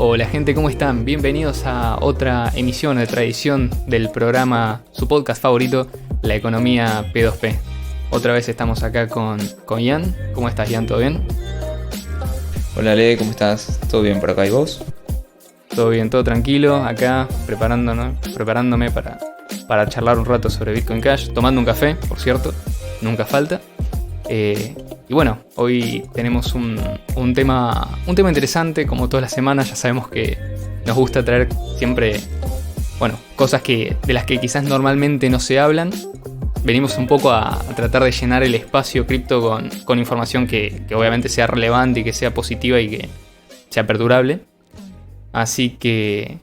Hola gente, ¿cómo están? Bienvenidos a otra emisión de tradición del programa, su podcast favorito, La Economía P2P. Otra vez estamos acá con Ian. ¿Cómo estás, Ian? ¿Todo bien? Hola Le, ¿cómo estás? ¿Todo bien por acá y vos? Todo bien, todo tranquilo, acá preparándome para charlar un rato sobre Bitcoin Cash, tomando un café, por cierto, nunca falta. Y bueno, hoy tenemos un tema interesante, como todas las semanas. Ya sabemos que nos gusta traer siempre, cosas de las que quizás normalmente no se hablan. Venimos un poco a tratar de llenar el espacio cripto con información que obviamente sea relevante y que sea positiva y que sea perdurable. Así que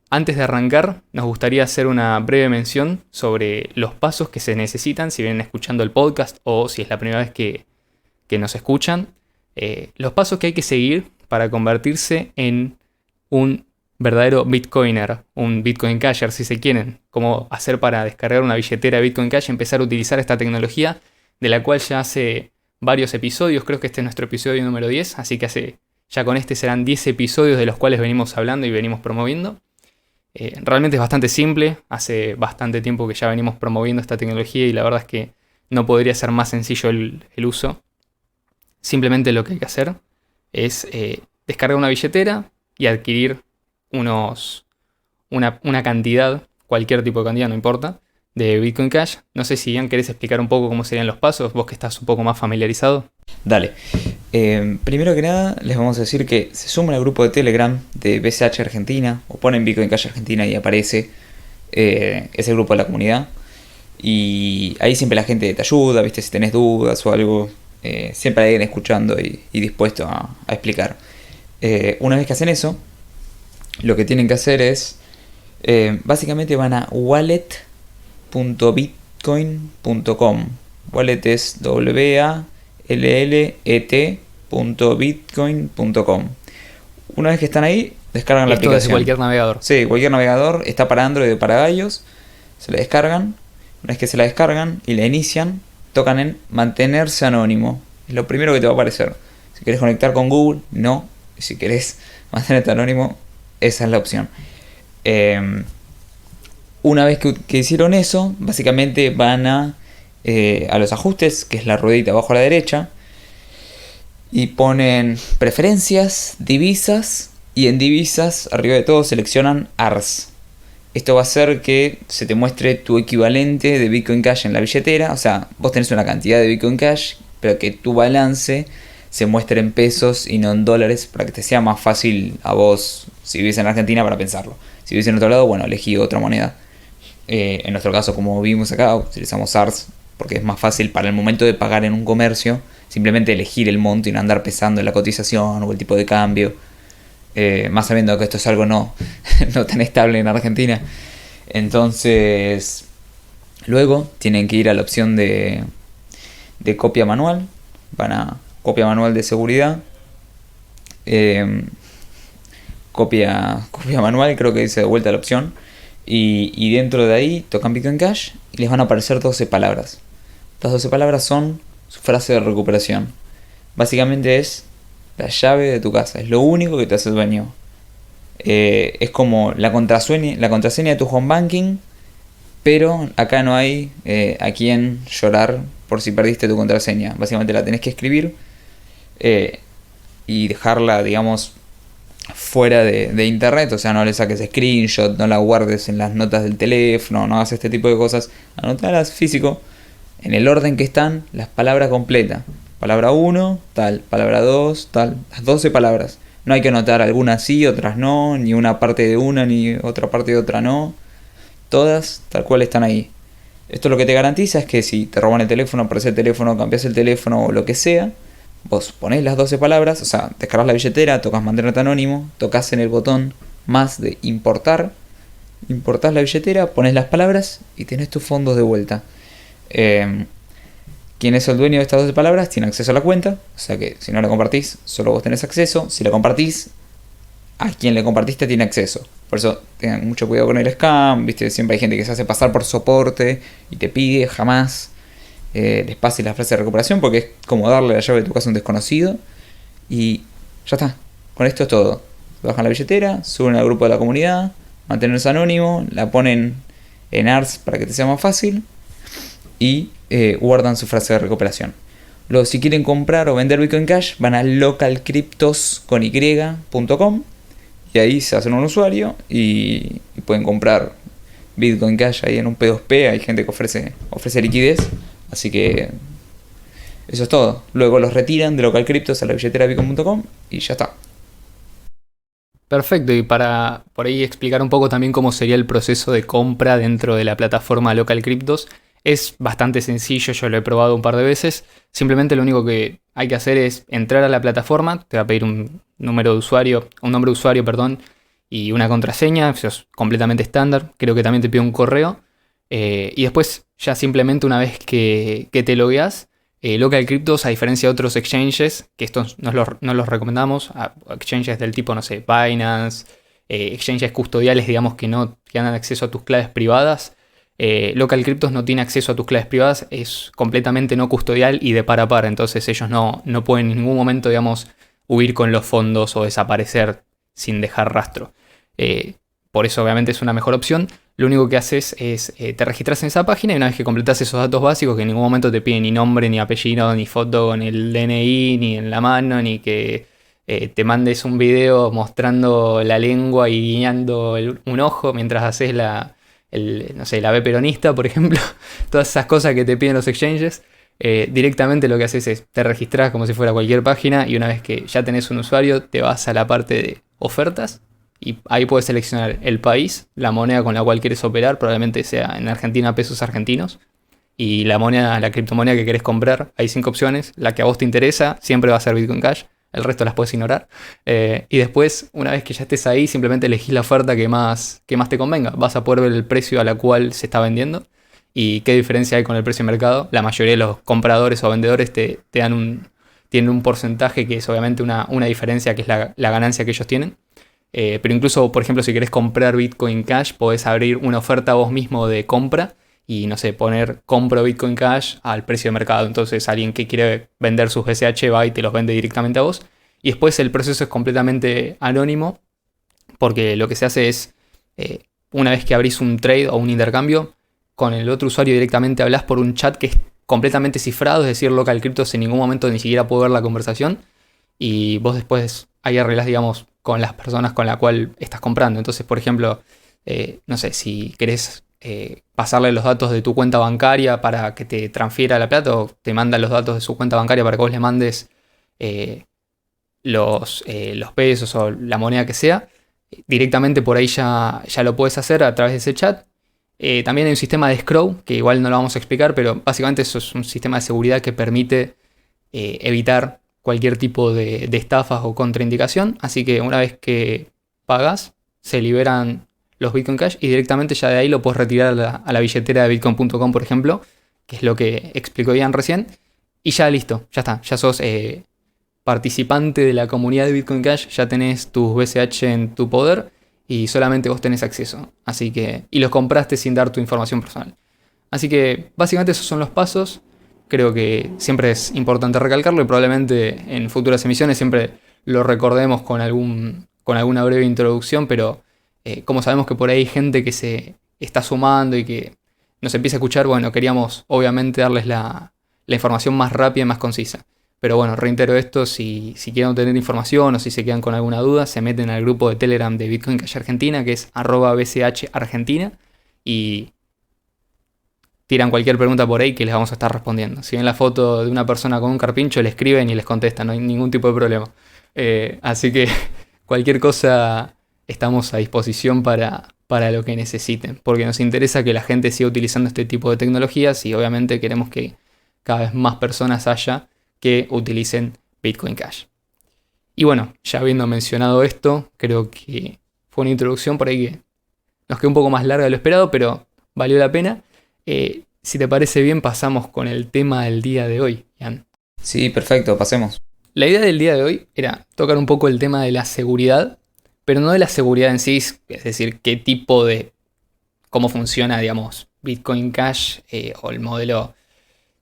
antes de arrancar, nos gustaría hacer una breve mención sobre los pasos que se necesitan si vienen escuchando el podcast o si es la primera vez que nos escuchan. Los pasos que hay que seguir para convertirse en un verdadero Bitcoiner, un Bitcoin Casher si se quieren. Cómo hacer para descargar una billetera de Bitcoin Cash y empezar a utilizar esta tecnología, de la cual ya hace varios episodios, creo que este es nuestro episodio número 10, así que ya con este serán 10 episodios de los cuales venimos hablando y venimos promoviendo. Realmente es bastante simple, hace bastante tiempo que ya venimos promoviendo esta tecnología y la verdad es que no podría ser más sencillo el uso. Simplemente lo que hay que hacer es descargar una billetera y adquirir una cantidad, cualquier tipo de cantidad, no importa, de Bitcoin Cash. No sé si Ian querés explicar un poco cómo serían los pasos, vos que estás un poco más familiarizado. Dale. Primero que nada, les vamos a decir que se suman al grupo de Telegram de BCH Argentina, o ponen Bitcoin Cash Argentina y aparece ese grupo de la comunidad. Y ahí siempre la gente te ayuda, ¿viste? Si tenés dudas o algo, siempre hay alguien escuchando y dispuesto a explicar. Una vez que hacen eso, lo que tienen que hacer es, básicamente van a wallet.bitcoin.com. Wallet es wallet.bitcoin.com. Una vez que están ahí, descargan la aplicación. Desde cualquier navegador. Sí, cualquier navegador. Está para Android o para iOS. Se la descargan. Una vez que se la descargan y la inician, tocan en mantenerse anónimo. Es lo primero que te va a aparecer. Si querés conectar con Google, no. Si querés mantenerte anónimo, esa es la opción. Una vez que hicieron eso, básicamente van a los ajustes, que es la ruedita abajo a la derecha, y ponen preferencias, divisas, y en divisas, arriba de todo, seleccionan ARS. Esto va a hacer que se te muestre tu equivalente de Bitcoin Cash en la billetera. O sea, vos tenés una cantidad de Bitcoin Cash, pero que tu balance se muestre en pesos y no en dólares, para que te sea más fácil a vos, si vivís en Argentina, para pensarlo. Si vivís en otro lado, bueno, elegí otra moneda. En nuestro caso, como vimos acá, utilizamos ARS porque es más fácil para el momento de pagar en un comercio, simplemente elegir el monto y no andar pesando en la cotización o el tipo de cambio. Más sabiendo que esto es algo no tan estable en Argentina. Entonces, luego tienen que ir a la opción de copia manual. Van a copia manual de seguridad. Copia manual, creo que dice de vuelta la opción. Y dentro de ahí tocan Bitcoin Cash y les van a aparecer 12 palabras. Estas 12 palabras son su frase de recuperación. Básicamente es la llave de tu casa, es lo único que te hace dueño. Es como la contraseña de tu home banking, pero acá no hay a quien llorar por si perdiste tu contraseña. Básicamente la tenés que escribir y dejarla, digamos, fuera de internet. O sea, no le saques screenshot, no la guardes en las notas del teléfono, no hagas este tipo de cosas. Anotalas físico, en el orden que están, las palabras completas. Palabra 1, tal. Palabra 2, tal. Las 12 palabras. No hay que anotar algunas sí, otras no. Ni una parte de una, ni otra parte de otra no. Todas tal cual están ahí. Esto lo que te garantiza es que si te roban el teléfono, por ese teléfono, cambias el teléfono o lo que sea, vos ponés las 12 palabras, o sea, descargas la billetera, tocas mantenerte anónimo, tocas en el botón más de importar, importás la billetera, pones las palabras y tenés tus fondos de vuelta. ¿Quién es el dueño de estas 12 palabras? Tiene acceso a la cuenta, o sea que si no la compartís, solo vos tenés acceso. Si la compartís, a quien le compartiste tiene acceso. Por eso tengan mucho cuidado con el scam, ¿viste? Siempre hay gente que se hace pasar por soporte y te pide, jamás les pases la frase de recuperación, porque es como darle la llave de tu casa a un desconocido. Y ya está, con esto es todo. bajan la billetera, suben al grupo de la comunidad, mantenerse anónimo, la ponen en ARS para que te sea más fácil y guardan su frase de recuperación. Luego, si quieren comprar o vender Bitcoin Cash, van a localcryptos.com y ahí se hacen un usuario y pueden comprar Bitcoin Cash ahí en un P2P. Hay gente que ofrece liquidez, así que eso es todo. Luego los retiran de localcryptos a la billetera bitcoin.com y ya está. Perfecto, y para por ahí explicar un poco también cómo sería el proceso de compra dentro de la plataforma Local Cryptos, es bastante sencillo, yo lo he probado un par de veces. Simplemente lo único que hay que hacer es entrar a la plataforma, te va a pedir un nombre de usuario, perdón, y una contraseña, eso es completamente estándar. Creo que también te pide un correo. Y después, ya simplemente una vez que te logueas, Local Cryptos, a diferencia de otros exchanges, que estos no los recomendamos, exchanges del tipo, no sé, Binance, exchanges custodiales, digamos, que no que dan acceso a tus claves privadas. Local Cryptos no tiene acceso a tus claves privadas, es completamente no custodial y de par a par, entonces ellos no pueden en ningún momento, digamos, huir con los fondos o desaparecer sin dejar rastro. Por eso obviamente es una mejor opción. Lo único que haces es te registras en esa página y una vez que completas esos datos básicos, que en ningún momento te piden ni nombre, ni apellido, ni foto con el DNI, ni en la mano, ni que te mandes un video mostrando la lengua y guiñando un ojo mientras haces no sé, la B peronista, por ejemplo. Todas esas cosas que te piden los exchanges. Directamente lo que haces es te registras como si fuera cualquier página y una vez que ya tenés un usuario te vas a la parte de ofertas. Y ahí puedes seleccionar el país, la moneda con la cual quieres operar, probablemente sea en Argentina pesos argentinos. Y la criptomoneda que querés comprar, hay 5 opciones. La que a vos te interesa siempre va a ser Bitcoin Cash, el resto las puedes ignorar. Y después, una vez que ya estés ahí, simplemente elegís la oferta que más te convenga. Vas a poder ver el precio a la cual se está vendiendo y qué diferencia hay con el precio de mercado. La mayoría de los compradores o vendedores tienen un porcentaje que es obviamente una diferencia, que es la ganancia que ellos tienen. Pero incluso, por ejemplo, si querés comprar Bitcoin Cash, podés abrir una oferta vos mismo de compra y, no sé, poner compro Bitcoin Cash al precio de mercado. Entonces alguien que quiere vender sus BCH va y te los vende directamente a vos. Y después el proceso es completamente anónimo, porque lo que se hace es, una vez que abrís un trade o un intercambio, con el otro usuario directamente hablas por un chat que es completamente cifrado, es decir, Local Cryptos en ningún momento ni siquiera puede ver la conversación. Y vos después ahí arreglás, digamos, con las personas con las cuales estás comprando. Entonces, por ejemplo, no sé, si querés pasarle los datos de tu cuenta bancaria para que te transfiera la plata, o te manda los datos de su cuenta bancaria para que vos le mandes los pesos o la moneda que sea, directamente por ahí ya lo puedes hacer a través de ese chat. También hay un sistema de escrow, que igual no lo vamos a explicar, pero básicamente eso es un sistema de seguridad que permite evitar cualquier tipo de estafas o contraindicación. Así que una vez que pagas, se liberan los Bitcoin Cash y directamente ya de ahí lo puedes retirar a la billetera de bitcoin.com, por ejemplo, que es lo que explicó Ian recién. Y ya listo, ya está, ya sos participante de la comunidad de Bitcoin Cash, ya tenés tus BCH en tu poder y solamente vos tenés acceso. Así que, y los compraste sin dar tu información personal. Así que básicamente esos son los pasos. Creo que siempre es importante recalcarlo y probablemente en futuras emisiones siempre lo recordemos con alguna breve introducción, pero como sabemos que por ahí hay gente que se está sumando y que nos empieza a escuchar, bueno, queríamos obviamente darles la información más rápida y más concisa. Pero bueno, reitero esto, si quieren obtener información o si se quedan con alguna duda, se meten al grupo de Telegram de Bitcoin Cash Argentina, que es @bchargentina, y tiran cualquier pregunta por ahí que les vamos a estar respondiendo. Si ven la foto de una persona con un carpincho, le escriben y les contestan, no hay ningún tipo de problema. Así que cualquier cosa estamos a disposición para lo que necesiten, porque nos interesa que la gente siga utilizando este tipo de tecnologías y obviamente queremos que cada vez más personas haya que utilicen Bitcoin Cash. Y bueno, ya habiendo mencionado esto, creo que fue una introducción por ahí que nos quedó un poco más larga de lo esperado, pero valió la pena. Si te parece bien, pasamos con el tema del día de hoy, Ian. Sí, perfecto, pasemos. La idea del día de hoy era tocar un poco el tema de la seguridad, pero no de la seguridad en sí, es decir, cómo funciona, digamos, Bitcoin Cash o el modelo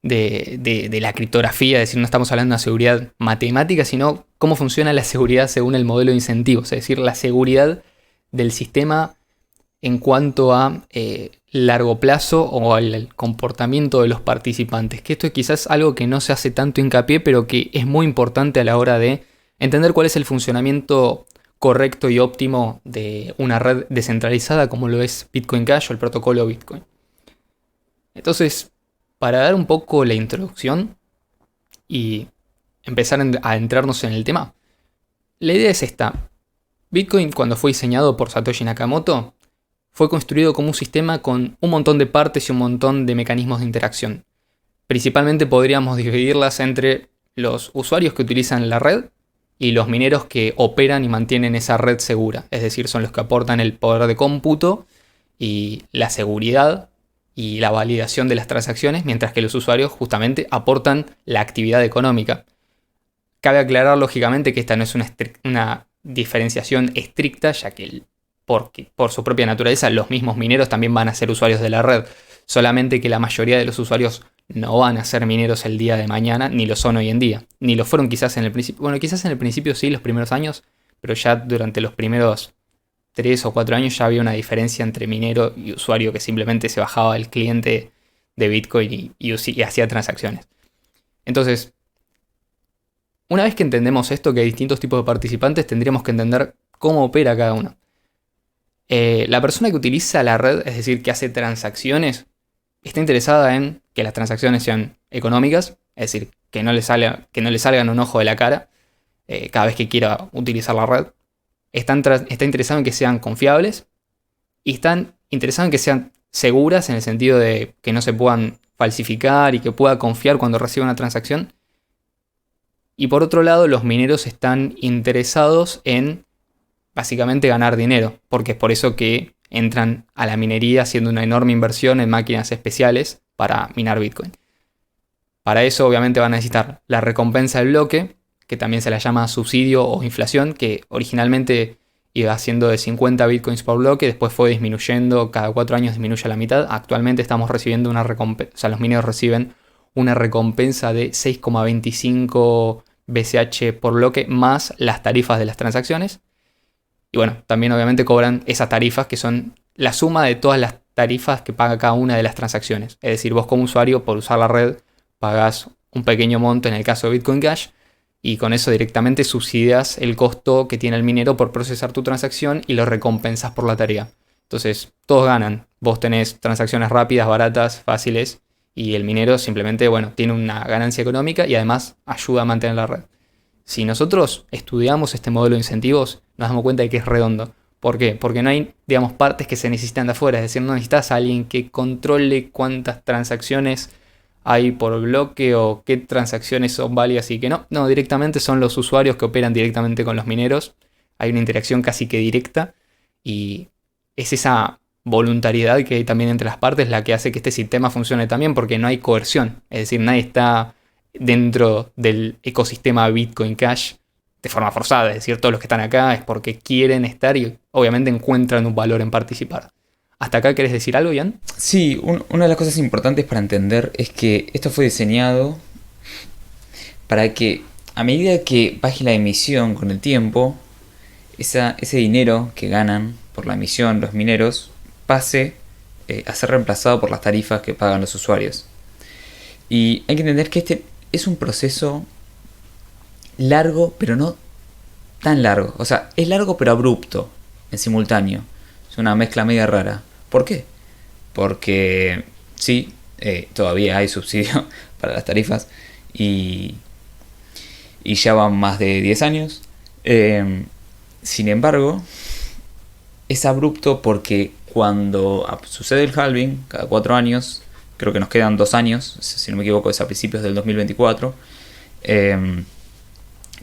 de la criptografía, es decir, no estamos hablando de una seguridad matemática, sino cómo funciona la seguridad según el modelo de incentivos, es decir, la seguridad del sistema en cuanto a largo plazo o al comportamiento de los participantes. Que esto es quizás algo que no se hace tanto hincapié, pero que es muy importante a la hora de entender cuál es el funcionamiento correcto y óptimo de una red descentralizada como lo es Bitcoin Cash o el protocolo Bitcoin. Entonces, para dar un poco la introducción y empezar a adentrarnos en el tema, la idea es esta. Bitcoin, cuando fue diseñado por Satoshi Nakamoto, fue construido como un sistema con un montón de partes y un montón de mecanismos de interacción. Principalmente podríamos dividirlas entre los usuarios que utilizan la red y los mineros que operan y mantienen esa red segura. Es decir, son los que aportan el poder de cómputo y la seguridad y la validación de las transacciones, mientras que los usuarios justamente aportan la actividad económica. Cabe aclarar lógicamente que esta no es una diferenciación estricta, ya que porque por su propia naturaleza los mismos mineros también van a ser usuarios de la red, solamente que la mayoría de los usuarios no van a ser mineros el día de mañana, ni lo son hoy en día, ni lo fueron quizás en el principio, bueno, quizás en el principio sí, los primeros años, pero ya durante los primeros 3 o 4 años ya había una diferencia entre minero y usuario que simplemente se bajaba el cliente de Bitcoin y hacía transacciones. Entonces, una vez que entendemos esto, que hay distintos tipos de participantes, tendríamos que entender cómo opera cada uno. La persona que utiliza la red, es decir, que hace transacciones, está interesada en que las transacciones sean económicas, es decir, que no le salgan un ojo de la cara cada vez que quiera utilizar la red. Está interesado en que sean confiables y están interesados en que sean seguras en el sentido de que no se puedan falsificar y que pueda confiar cuando reciba una transacción. Y por otro lado, los mineros están interesados en básicamente ganar dinero, porque es por eso que entran a la minería haciendo una enorme inversión en máquinas especiales para minar Bitcoin. Para eso obviamente van a necesitar la recompensa del bloque, que también se la llama subsidio o inflación, que originalmente iba siendo de 50 Bitcoins por bloque, después fue disminuyendo, cada 4 años disminuye a la mitad. Actualmente estamos recibiendo una recompensa, o sea, los mineros reciben una recompensa de 6,25 BCH por bloque más las tarifas de las transacciones. Y bueno, también obviamente cobran esas tarifas que son la suma de todas las tarifas que paga cada una de las transacciones. Es decir, vos como usuario por usar la red pagás un pequeño monto en el caso de Bitcoin Cash y con eso directamente subsidias el costo que tiene el minero por procesar tu transacción y lo recompensas por la tarea. Entonces todos ganan. Vos tenés transacciones rápidas, baratas, fáciles y el minero simplemente, bueno, tiene una ganancia económica y además ayuda a mantener la red. Si nosotros estudiamos este modelo de incentivos, nos damos cuenta de que es redondo. ¿Por qué? Porque no hay, digamos, partes que se necesitan de afuera. Es decir, no necesitas a alguien que controle cuántas transacciones hay por bloque o qué transacciones son válidas y qué no. No, directamente son los usuarios que operan directamente con los mineros. Hay una interacción casi que directa y es esa voluntariedad que hay también entre las partes la que hace que este sistema funcione también, porque no hay coerción. Es decir, nadie está dentro del ecosistema Bitcoin Cash de forma forzada, es decir, todos los que están acá es porque quieren estar y obviamente encuentran un valor en participar. ¿Hasta acá querés decir algo, Ian? Sí, una de las cosas importantes para entender es que esto fue diseñado para que a medida que baje la emisión con el tiempo, ese dinero que ganan por la emisión los mineros pase a ser reemplazado por las tarifas que pagan los usuarios. Y hay que entender que este es un proceso largo, pero no tan largo. O sea, es largo pero abrupto en simultáneo. Es una mezcla media rara. ¿Por qué? Porque sí, todavía hay subsidio para las tarifas y ya van más de 10 años. Sin embargo, es abrupto porque cuando sucede el halving, cada 4 años, creo que nos quedan 2 años, si no me equivoco es a principios del 2024,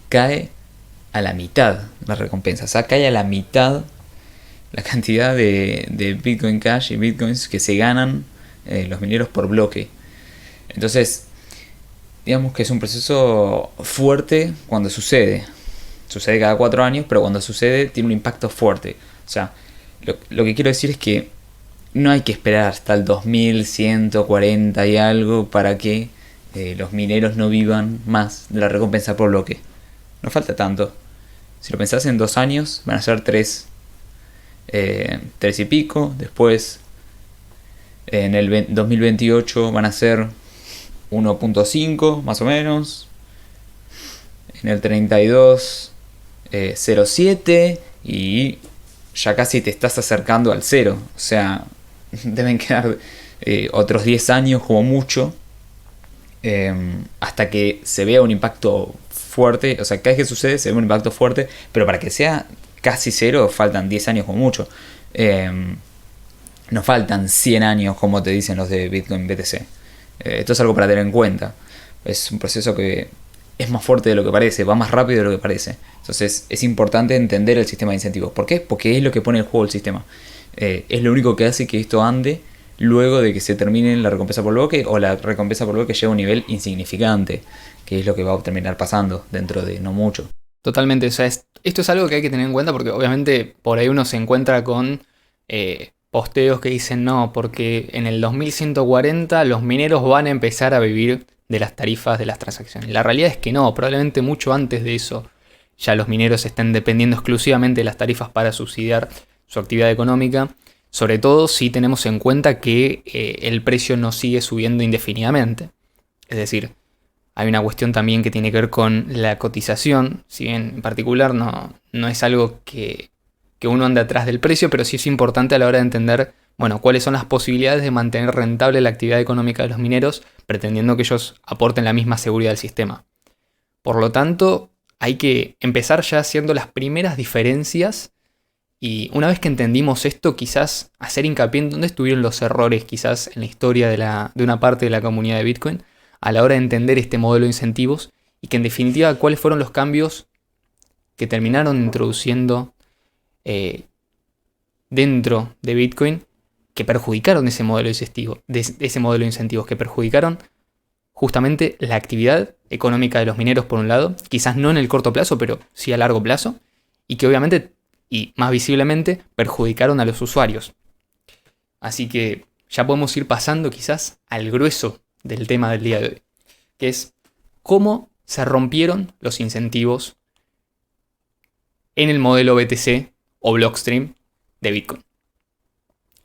cae a la mitad la recompensa. O sea, cae a la mitad la cantidad de Bitcoin Cash y Bitcoins que se ganan los mineros por bloque. Entonces, digamos que es un proceso fuerte cuando sucede. Sucede cada 4 años, pero cuando sucede tiene un impacto fuerte. O sea, lo que quiero decir es que no hay que esperar hasta el 2140 y algo para que los mineros no vivan más de la recompensa por bloque. No falta tanto. Si lo pensás, en 2 años van a ser 3 y pico. Después en el 2028 van a ser 1.5 más o menos. En el 32 0.7 y ya casi te estás acercando al 0. O sea, deben quedar otros 10 años como mucho hasta que se vea un impacto fuerte. O sea, cada vez que sucede se ve un impacto fuerte, pero para que sea casi 0 faltan 10 años como mucho. No faltan 100 años como te dicen los de Bitcoin BTC. Esto es algo para tener en cuenta. Es un proceso que es más fuerte de lo que parece, va más rápido de lo que parece. Entonces es importante entender el sistema de incentivos. ¿Por qué? Porque es lo que pone en juego el sistema. Es lo único que hace que esto ande luego de que se termine la recompensa por bloque, o la recompensa por bloque llega a un nivel insignificante, que es lo que va a terminar pasando dentro de no mucho. Totalmente, o sea, esto es algo que hay que tener en cuenta porque obviamente por ahí uno se encuentra con posteos que dicen no, porque en el 2140 los mineros van a empezar a vivir de las tarifas de las transacciones. La realidad es que no, probablemente mucho antes de eso ya los mineros estén dependiendo exclusivamente de las tarifas para subsidiar su actividad económica, sobre todo si tenemos en cuenta que el precio no sigue subiendo indefinidamente. Es decir, hay una cuestión también que tiene que ver con la cotización, si bien en particular no es algo que uno ande atrás del precio, pero sí es importante a la hora de entender, bueno, cuáles son las posibilidades de mantener rentable la actividad económica de los mineros, pretendiendo que ellos aporten la misma seguridad al sistema. Por lo tanto, hay que empezar ya haciendo las primeras diferencias, y una vez que entendimos esto, quizás hacer hincapié en dónde estuvieron los errores quizás en la historia de una parte de la comunidad de Bitcoin, a la hora de entender este modelo de incentivos, y que en definitiva cuáles fueron los cambios que terminaron introduciendo dentro de Bitcoin que perjudicaron ese modelo de incentivos, que perjudicaron justamente la actividad económica de los mineros por un lado, quizás no en el corto plazo, pero sí a largo plazo, y que obviamente, y más visiblemente, perjudicaron a los usuarios. Así que ya podemos ir pasando quizás al grueso del tema del día de hoy, que es cómo se rompieron los incentivos en el modelo BTC o Blockstream de Bitcoin.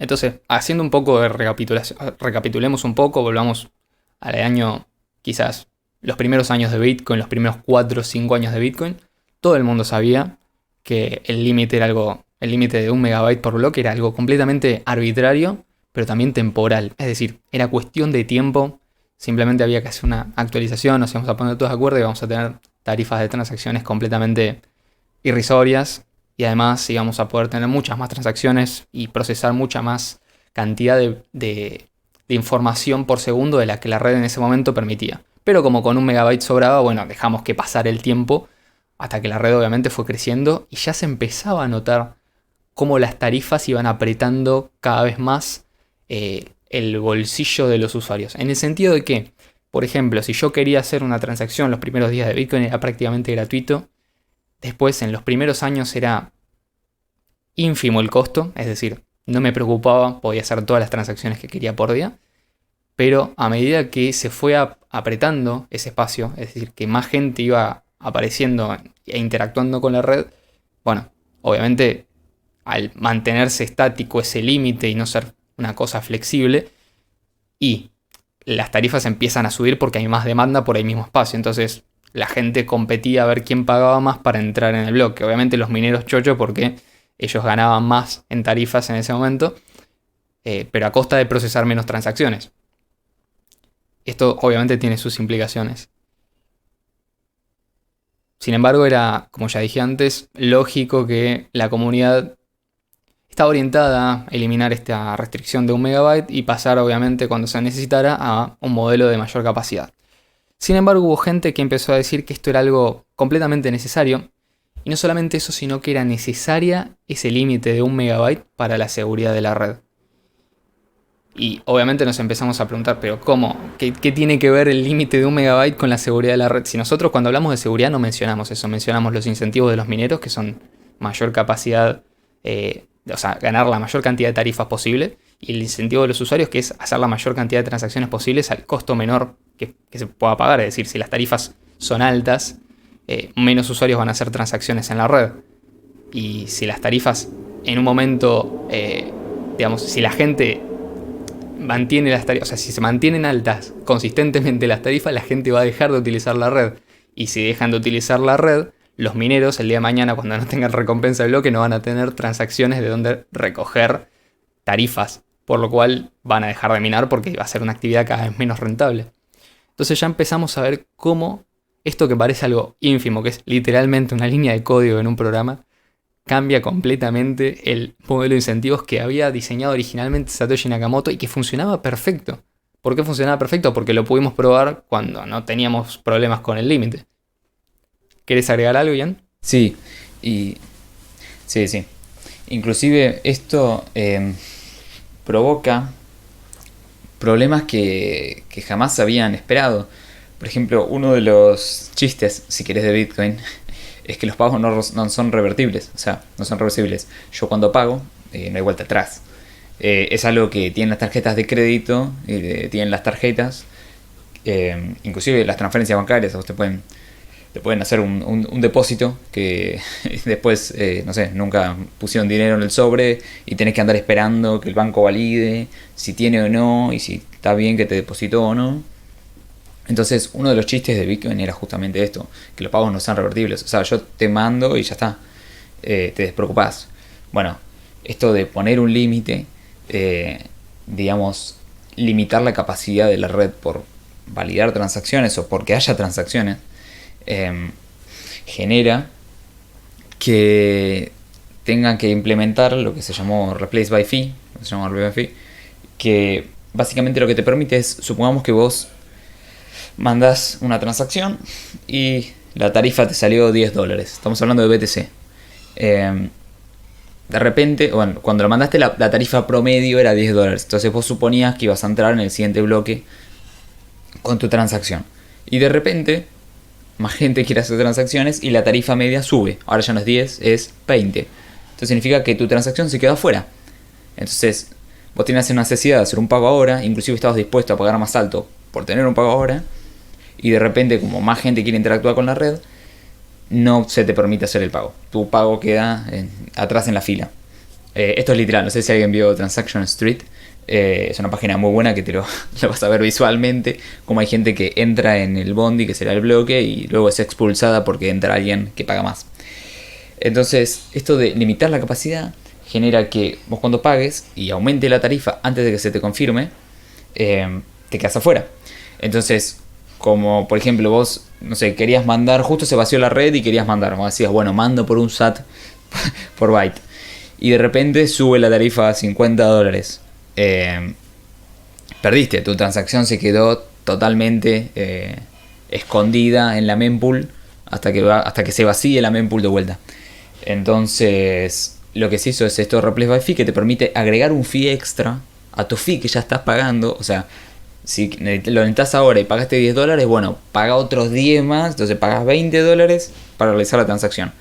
Entonces, haciendo un poco de recapitulación, recapitulemos un poco, volvamos al año, quizás los primeros años de Bitcoin, los primeros 4 o 5 años de Bitcoin. Todo el mundo sabía que el límite de 1 megabyte por bloque era algo completamente arbitrario, pero también temporal. Es decir, era cuestión de tiempo. Simplemente había que hacer una actualización, nos íbamos a poner todos de acuerdo y vamos a tener tarifas de transacciones completamente irrisorias. Y además íbamos a poder tener muchas más transacciones y procesar mucha más cantidad de información por segundo de la que la red en ese momento permitía. Pero como con 1 megabyte sobraba, bueno, dejamos que pasara el tiempo hasta que la red obviamente fue creciendo y ya se empezaba a notar cómo las tarifas iban apretando cada vez más el bolsillo de los usuarios. En el sentido de que, por ejemplo, si yo quería hacer una transacción los primeros días de Bitcoin era prácticamente gratuito. Después, en los primeros años era ínfimo el costo, es decir, no me preocupaba, podía hacer todas las transacciones que quería por día. Pero a medida que se fue apretando ese espacio, es decir, que más gente iba apareciendo e interactuando con la red, bueno, obviamente al mantenerse estático ese límite y no ser una cosa flexible, y las tarifas empiezan a subir porque hay más demanda por el mismo espacio. Entonces la gente competía a ver quién pagaba más para entrar en el bloque. Obviamente los mineros chocho porque ellos ganaban más en tarifas en ese momento, pero a costa de procesar menos transacciones. Esto obviamente tiene sus implicaciones. Sin embargo, era, como ya dije antes, lógico que la comunidad estaba orientada a eliminar esta restricción de 1 megabyte y pasar obviamente cuando se necesitara a un modelo de mayor capacidad. Sin embargo, hubo gente que empezó a decir que esto era algo completamente necesario, y no solamente eso, sino que era necesaria ese límite de 1 megabyte para la seguridad de la red. Y obviamente nos empezamos a preguntar, pero ¿cómo? ¿Qué tiene que ver el límite de 1 megabyte con la seguridad de la red? Si nosotros cuando hablamos de seguridad no mencionamos eso, mencionamos los incentivos de los mineros, que son mayor capacidad, o sea, ganar la mayor cantidad de tarifas posible, y el incentivo de los usuarios, que es hacer la mayor cantidad de transacciones posibles al costo menor que se pueda pagar. Es decir, si las tarifas son altas, menos usuarios van a hacer transacciones en la red. Y si las tarifas en un momento, digamos, si la gente mantiene las tarifas, o sea, si se mantienen altas consistentemente las tarifas, la gente va a dejar de utilizar la red. Y si dejan de utilizar la red, los mineros el día de mañana, cuando no tengan recompensa de bloque, no van a tener transacciones de donde recoger tarifas, por lo cual van a dejar de minar porque va a ser una actividad cada vez menos rentable. Entonces ya empezamos a ver cómo esto, que parece algo ínfimo, que es literalmente una línea de código en un programa, cambia completamente el modelo de incentivos que había diseñado originalmente Satoshi Nakamoto y que funcionaba perfecto. ¿Por qué funcionaba perfecto? Porque lo pudimos probar cuando no teníamos problemas con el límite. ¿Querés agregar algo, Ian? Sí, sí. Inclusive esto provoca problemas que jamás se habían esperado. Por ejemplo, uno de los chistes, si querés, de Bitcoin es que los pagos no son revertibles, o sea, no son reversibles. Yo cuando pago, no hay vuelta atrás. Es algo que tienen las tarjetas de crédito, tienen las tarjetas, inclusive las transferencias bancarias. Te pueden hacer un depósito que después, no sé, nunca pusieron dinero en el sobre y tenés que andar esperando que el banco valide si tiene o no y si está bien que te depositó o no. Entonces, uno de los chistes de Bitcoin era justamente esto, que los pagos no sean revertibles. O sea, yo te mando y ya está, te despreocupás. Bueno, esto de poner un límite, digamos, limitar la capacidad de la red por validar transacciones o porque haya transacciones, genera que tengan que implementar lo que se llamó Replace by Fee, que básicamente lo que te permite es, supongamos que vos mandás una transacción y la tarifa te salió $10. Estamos hablando de BTC. De repente, bueno, cuando lo mandaste la tarifa promedio era $10. Entonces vos suponías que ibas a entrar en el siguiente bloque con tu transacción. Y de repente, más gente quiere hacer transacciones y la tarifa media sube. Ahora ya no es 10, es 20. Esto significa que tu transacción se queda afuera. Entonces, vos tenías una necesidad de hacer un pago ahora, inclusive estabas dispuesto a pagar más alto por tener un pago ahora, y de repente, como más gente quiere interactuar con la red, no se te permite hacer el pago. Tu pago queda atrás en la fila. Esto es literal, no sé si alguien vio Transaction Street. Es una página muy buena que te lo vas a ver visualmente, como hay gente que entra en el bondi, que será el bloque, y luego es expulsada porque entra alguien que paga más. Entonces, esto de limitar la capacidad genera que vos, cuando pagues y aumente la tarifa antes de que se te confirme, te quedas afuera. Entonces, como por ejemplo vos, no sé, querías mandar, justo se vació la red y querías mandar, vos decías, bueno, mando por un SAT por byte, y de repente sube la tarifa a $50. Perdiste, tu transacción se quedó totalmente escondida en la mempool hasta que se vacíe la mempool de vuelta. Entonces, lo que se hizo es esto, Replace by Fee, que te permite agregar un fee extra a tu fee que ya estás pagando. O sea, si lo necesitas ahora y pagaste $10, bueno, paga otros 10 más, entonces pagas $20 para realizar la transacción.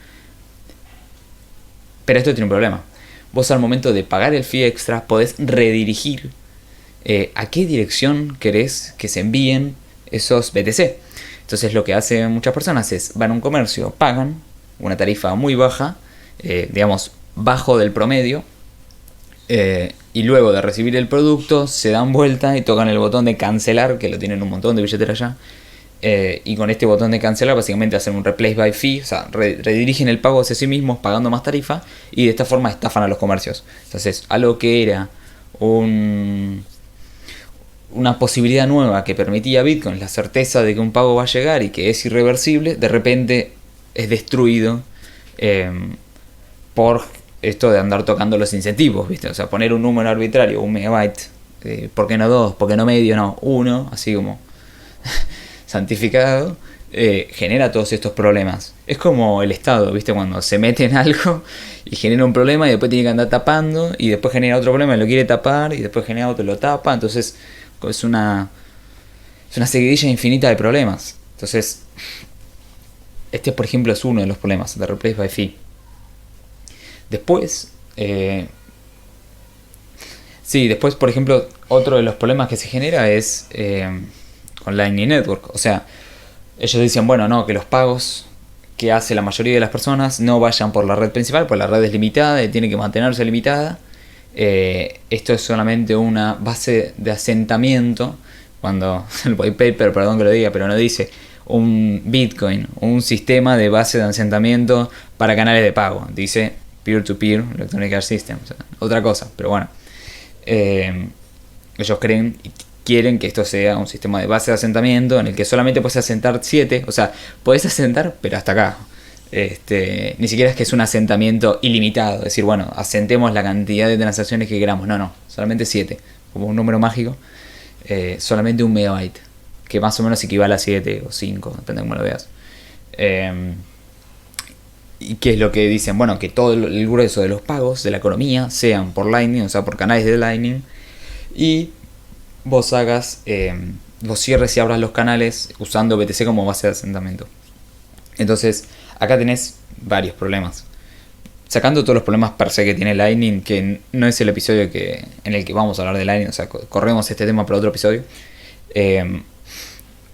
Pero esto tiene un problema. Vos, al momento de pagar el fee extra, podés redirigir a qué dirección querés que se envíen esos BTC. Entonces, lo que hacen muchas personas es, van a un comercio, pagan una tarifa muy baja, digamos, bajo del promedio, y luego de recibir el producto se dan vuelta y tocan el botón de cancelar, que lo tienen un montón de billeteras ya, y con este botón de cancelar básicamente hacen un replace by fee, o sea, redirigen el pago hacia sí mismos pagando más tarifa, y de esta forma estafan a los comercios. Entonces, algo que era una posibilidad nueva que permitía a Bitcoin la certeza de que un pago va a llegar y que es irreversible, de repente es destruido por esto de andar tocando los incentivos, ¿viste? O sea, poner un número arbitrario, 1 megabyte, ¿por qué no 2? ¿Por qué no medio? No, 1, así como santificado, genera todos estos problemas. Es como el Estado, ¿viste? Cuando se mete en algo y genera un problema y después tiene que andar tapando, y después genera otro problema y lo quiere tapar, y después genera otro y lo tapa. Entonces es una seguidilla infinita de problemas. Entonces, este, por ejemplo, es uno de los problemas de Replace by Fee. Después, Sí, después, por ejemplo, otro de los problemas que se genera es con Lightning Network. O sea, ellos dicen, bueno, no, que los pagos que hace la mayoría de las personas no vayan por la red principal, pues la red es limitada y tiene que mantenerse limitada. Esto es solamente una base de asentamiento. Cuando el white paper, perdón que lo diga, pero no dice un Bitcoin, un sistema de base de asentamiento para canales de pago. Dice peer-to-peer Electronic Cash System. O sea, otra cosa, pero bueno. Ellos creen y quieren que esto sea un sistema de base de asentamiento en el que solamente puedes asentar 7. O sea, podés asentar, pero hasta acá. Ni siquiera es que es un asentamiento ilimitado. Es decir, bueno, asentemos la cantidad de transacciones que queramos. No, solamente 7. Como un número mágico. Solamente 1 megabyte. Que más o menos equivale a 7 o 5, depende de cómo lo veas. ¿Y qué es lo que dicen? Bueno, que todo el grueso de los pagos de la economía sean por Lightning, o sea, por canales de Lightning. Y vos vos cierres y abras los canales usando BTC como base de asentamiento. Entonces, acá tenés varios problemas. Sacando todos los problemas per se que tiene Lightning, que no es el episodio en el que vamos a hablar de Lightning, o sea, corremos este tema para otro episodio.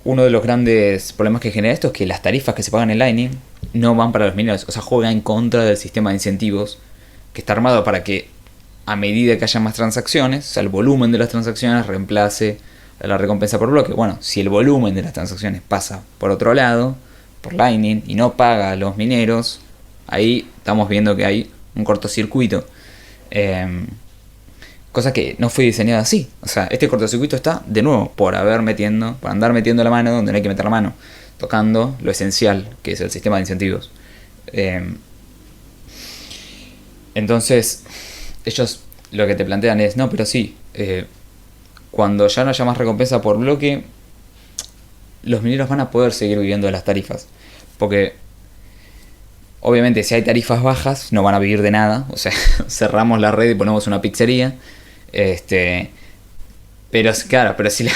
Uno de los grandes problemas que genera esto es que las tarifas que se pagan en Lightning no van para los mineros, o sea, juega en contra del sistema de incentivos que está armado para que a medida que haya más transacciones, o sea, el volumen de las transacciones reemplace la recompensa por bloque. Bueno, si el volumen de las transacciones pasa por otro lado, por Lightning, y no paga a los mineros, ahí estamos viendo que hay un cortocircuito. Cosa que no fue diseñada así. O sea, este cortocircuito está, de nuevo, por andar metiendo la mano donde no hay que meter la mano, tocando lo esencial, que es el sistema de incentivos. Entonces, ellos lo que te plantean es, no, pero sí, cuando ya no haya más recompensa por bloque, los mineros van a poder seguir viviendo de las tarifas. Porque, obviamente, si hay tarifas bajas, no van a vivir de nada. O sea, cerramos la red y ponemos una pizzería. Pero claro, pero si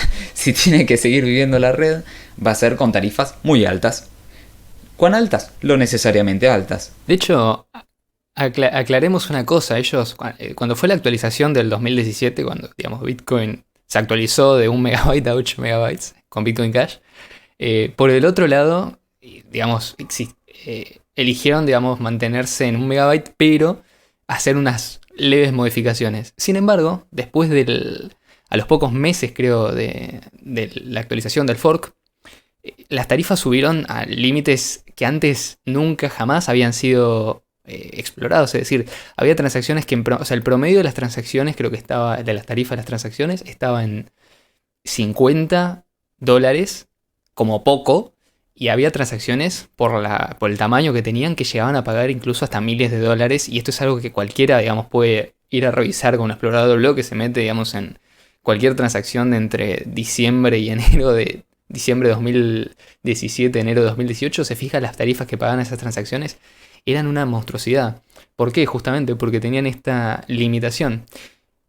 tiene que seguir viviendo la red, va a ser con tarifas muy altas. ¿Cuán altas? Lo necesariamente altas. De hecho, aclaremos una cosa. Ellos, cuando fue la actualización del 2017, cuando digamos Bitcoin se actualizó de 1 megabyte a 8 megabytes con Bitcoin Cash, por el otro lado, digamos, eligieron, digamos, mantenerse en 1 megabyte, pero hacer unas leves modificaciones. Sin embargo, después a los pocos meses, creo, de la actualización del fork, las tarifas subieron a límites que antes nunca jamás habían sido explorados. Es decir, había transacciones que, o sea, el promedio de las transacciones, creo que estaba, de las tarifas de las transacciones, estaba en $50 como poco. Y había transacciones por el tamaño que tenían que llegaban a pagar incluso hasta miles de dólares. Y esto es algo que cualquiera, digamos, puede ir a revisar con un explorador de blog que se mete, digamos, en cualquier transacción de entre diciembre y enero de diciembre de 2017, enero de 2018. Se fija las tarifas que pagaban esas transacciones. Eran una monstruosidad. ¿Por qué? Justamente porque tenían esta limitación.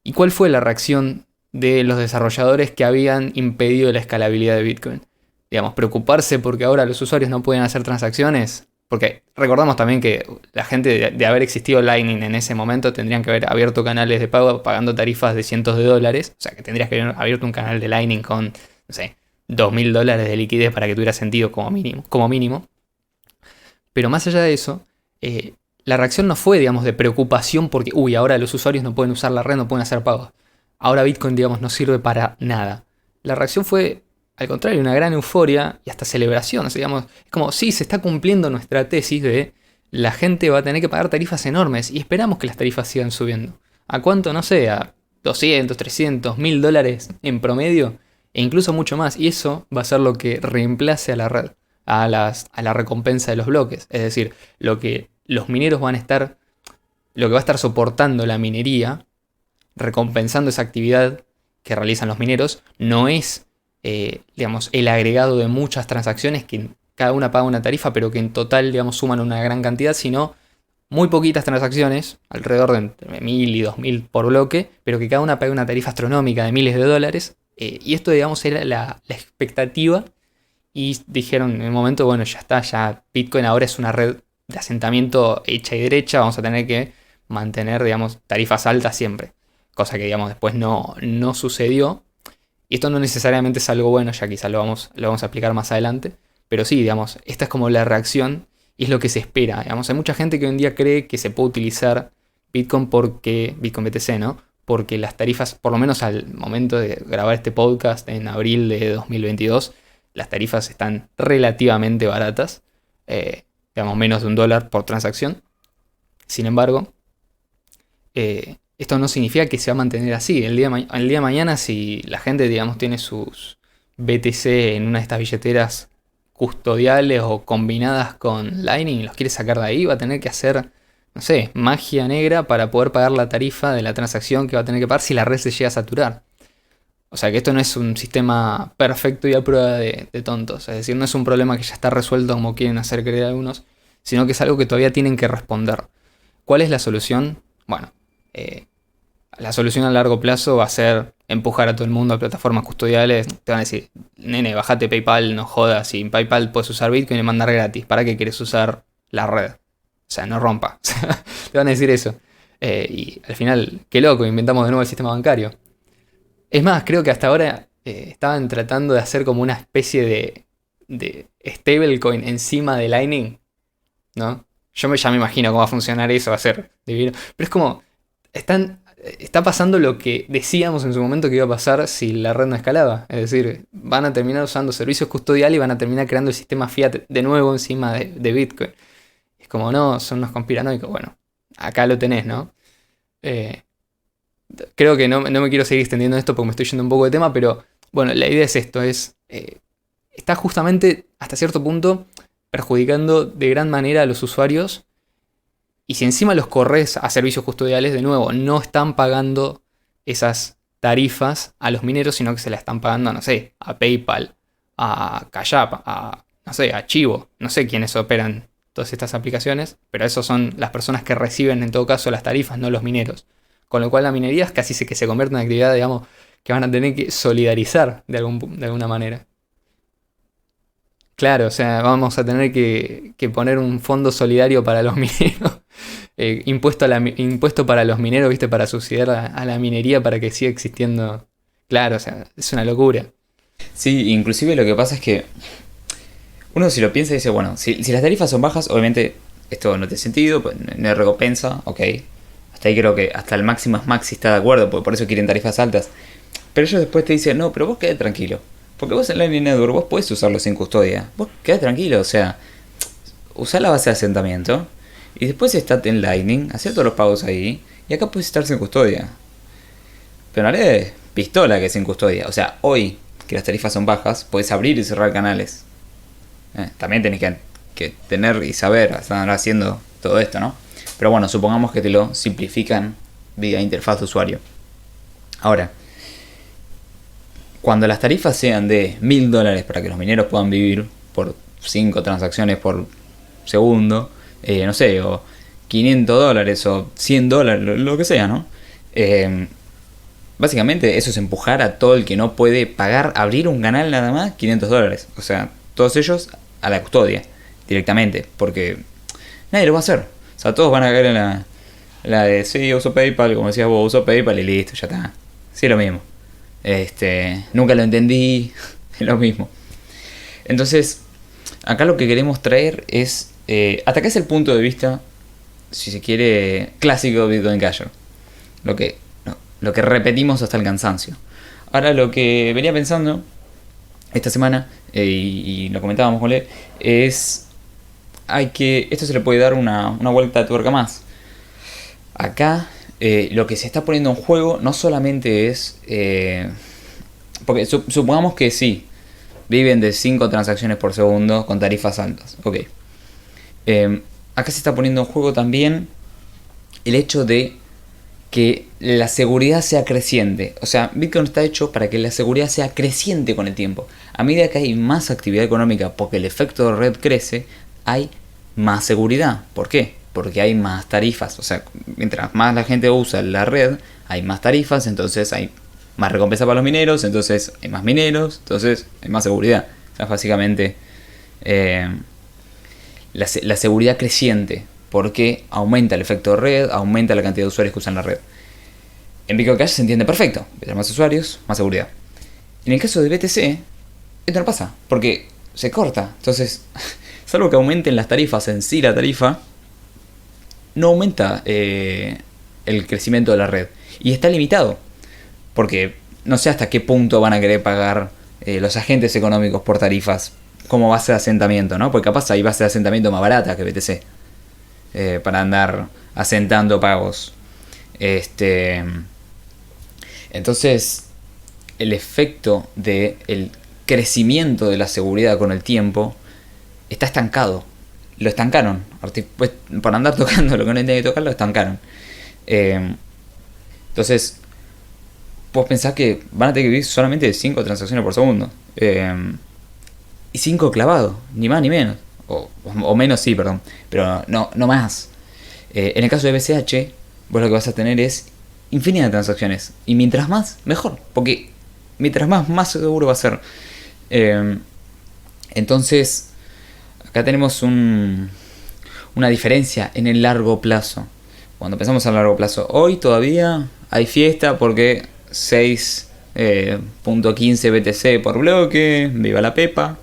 ¿Y cuál fue la reacción de los desarrolladores que habían impedido la escalabilidad de Bitcoin? Digamos, preocuparse porque ahora los usuarios no pueden hacer transacciones. Porque recordamos también que la gente de haber existido Lightning en ese momento tendrían que haber abierto canales de pago pagando tarifas de cientos de dólares. O sea que tendrías que haber abierto un canal de Lightning con, no sé, $2.000 de liquidez para que tuviera sentido como mínimo. Pero más allá de eso, la reacción no fue, digamos, de preocupación porque, ahora los usuarios no pueden usar la red, no pueden hacer pagos. Ahora Bitcoin, digamos, no sirve para nada. La reacción fue, al contrario, una gran euforia y hasta celebración. O sea, digamos, es como, sí, se está cumpliendo nuestra tesis de la gente va a tener que pagar tarifas enormes y esperamos que las tarifas sigan subiendo. ¿A cuánto? No sé, a 200, 300, $1.000 en promedio e incluso mucho más. Y eso va a ser lo que reemplace a la red, a la recompensa de los bloques. Es decir, lo que los mineros van a estar, lo que va a estar soportando la minería, recompensando esa actividad que realizan los mineros, no es digamos, el agregado de muchas transacciones que cada una paga una tarifa, pero que en total, digamos, suman una gran cantidad, sino muy poquitas transacciones, alrededor de entre 1.000 y 2.000 por bloque, pero que cada una paga una tarifa astronómica de miles de dólares. Y esto, digamos, era la expectativa. Y dijeron en el momento, bueno, ya está, ya Bitcoin ahora es una red de asentamiento hecha y derecha, vamos a tener que mantener, digamos, tarifas altas siempre. cosa que digamos después no sucedió. Y esto no necesariamente es algo bueno, ya quizá lo vamos a explicar más adelante, pero sí, digamos, esta es como la reacción y es lo que se espera. Digamos, hay mucha gente que hoy en día cree que se puede utilizar Bitcoin BTC, ¿no? Porque las tarifas, por lo menos al momento de grabar este podcast en abril de 2022, las tarifas están relativamente baratas, digamos menos de $1 por transacción. Sin embargo, esto no significa que se va a mantener así. El día de mañana, si la gente, digamos, tiene sus BTC en una de estas billeteras custodiales o combinadas con Lightning y los quiere sacar de ahí, va a tener que hacer, no sé, magia negra para poder pagar la tarifa de la transacción que va a tener que pagar si la red se llega a saturar. O sea que esto no es un sistema perfecto y a prueba de tontos. Es decir, no es un problema que ya está resuelto como quieren hacer creer algunos, sino que es algo que todavía tienen que responder. ¿Cuál es la solución? Bueno, la solución a largo plazo va a ser empujar a todo el mundo a plataformas custodiales. Te van a decir, nene, bajate PayPal, no jodas. Si en PayPal puedes usar Bitcoin y mandar gratis, ¿para qué quieres usar la red? O sea, no rompa. Te van a decir eso. Y al final, qué loco, inventamos de nuevo el sistema bancario. Es más, creo que hasta ahora estaban tratando de hacer como una especie de stablecoin encima de Lightning, ¿no? Ya me imagino cómo va a funcionar eso, va a ser divino. Pero es como, está pasando lo que decíamos en su momento que iba a pasar si la red no escalaba. Es decir, van a terminar usando servicios custodiales y van a terminar creando el sistema fiat de nuevo encima de Bitcoin. Es como, no, son unos conspiranoicos. Bueno, acá lo tenés, ¿no? Creo que no me quiero seguir extendiendo esto porque me estoy yendo un poco de tema, pero bueno, la idea es esto, está justamente hasta cierto punto perjudicando de gran manera a los usuarios. Y si encima los corres a servicios custodiales, de nuevo, no están pagando esas tarifas a los mineros, sino que se las están pagando, no sé, a PayPal, a Cash App, no sé, a Chivo, no sé quiénes operan todas estas aplicaciones, pero esos son las personas que reciben en todo caso las tarifas, no los mineros. Con lo cual la minería es casi que se convierte en una actividad, digamos, que van a tener que solidarizar de alguna manera. Claro, o sea, vamos a tener que poner un fondo solidario para los mineros. Impuesto para los mineros, ¿viste? Para subsidiar a la minería para que siga existiendo. Claro, o sea, es una locura. Sí, inclusive lo que pasa es que uno si lo piensa dice, bueno, si las tarifas son bajas, obviamente esto no tiene sentido, pues no hay recompensa, ok. Hasta ahí creo que hasta el máximo es Maxi está de acuerdo, porque por eso quieren tarifas altas. Pero ellos después te dicen, no, pero vos quedate tranquilo. Porque vos en Lightning Network vos podés usarlo sin custodia. Vos quedate tranquilo, o sea, usá la base de asentamiento. Y después estate en Lightning, hacer todos los pagos ahí. Y acá puedes estar sin custodia. Pero no le pistola que sin custodia. O sea, hoy que las tarifas son bajas, podés abrir y cerrar canales. También tenés que tener y saber, estar haciendo todo esto, ¿no? Pero bueno, supongamos que te lo simplifican vía interfaz de usuario. Ahora, cuando las tarifas sean de $1000 para que los mineros puedan vivir por 5 transacciones por segundo, no sé, o $500 o $100, lo que sea, ¿no? Básicamente eso es empujar a todo el que no puede pagar, abrir un canal nada más, $500. O sea, todos ellos a la custodia directamente, porque nadie lo va a hacer. O sea, todos van a caer en la de sí, uso PayPal, como decías vos, uso PayPal y listo, ya está. Sí, es lo mismo. Nunca lo entendí, es lo mismo. Entonces, acá lo que queremos traer es, hasta acá es el punto de vista, si se quiere, clásico de Bitcoin Cash. Lo que repetimos hasta el cansancio. Ahora lo que venía pensando esta semana, y lo comentábamos con él, es esto se le puede dar una vuelta de tuerca más. Acá lo que se está poniendo en juego no solamente es porque supongamos que sí, viven de 5 transacciones por segundo con tarifas altas, ok. Acá se está poniendo en juego también el hecho de que la seguridad sea creciente. O sea, Bitcoin está hecho para que la seguridad sea creciente con el tiempo. A medida que hay más actividad económica, porque el efecto de red crece, hay más seguridad. ¿Por qué? Porque hay más tarifas. O sea, mientras más la gente usa la red, hay más tarifas, entonces hay más recompensa para los mineros, entonces hay más mineros, entonces hay más seguridad. O sea, básicamente la seguridad creciente, porque aumenta el efecto de red, aumenta la cantidad de usuarios que usan la red. En Bitcoin Cash se entiende perfecto. Mientras más usuarios, más seguridad. En el caso de BTC, esto no pasa, porque se corta. Entonces, salvo que aumenten las tarifas en sí, la tarifa no aumenta el crecimiento de la red. Y está limitado, porque no sé hasta qué punto van a querer pagar los agentes económicos por tarifas como base de asentamiento, ¿no? Porque capaz hay base de asentamiento más barata que BTC para andar asentando pagos. Entonces, el efecto del crecimiento de la seguridad con el tiempo está estancado. Lo estancaron. Pues, para andar tocando lo que no tiene que tocar, lo estancaron. Entonces, vos pensás que van a tener que vivir solamente de 5 transacciones por segundo. Y 5 clavados, ni más ni menos. O menos sí, perdón. Pero no más. En el caso de BCH, vos lo que vas a tener es infinidad de transacciones. Y mientras más, mejor. Porque mientras más seguro va a ser. Entonces, acá tenemos una diferencia en el largo plazo. Cuando pensamos a largo plazo, hoy todavía hay fiesta porque 6.15 BTC por bloque, viva la pepa.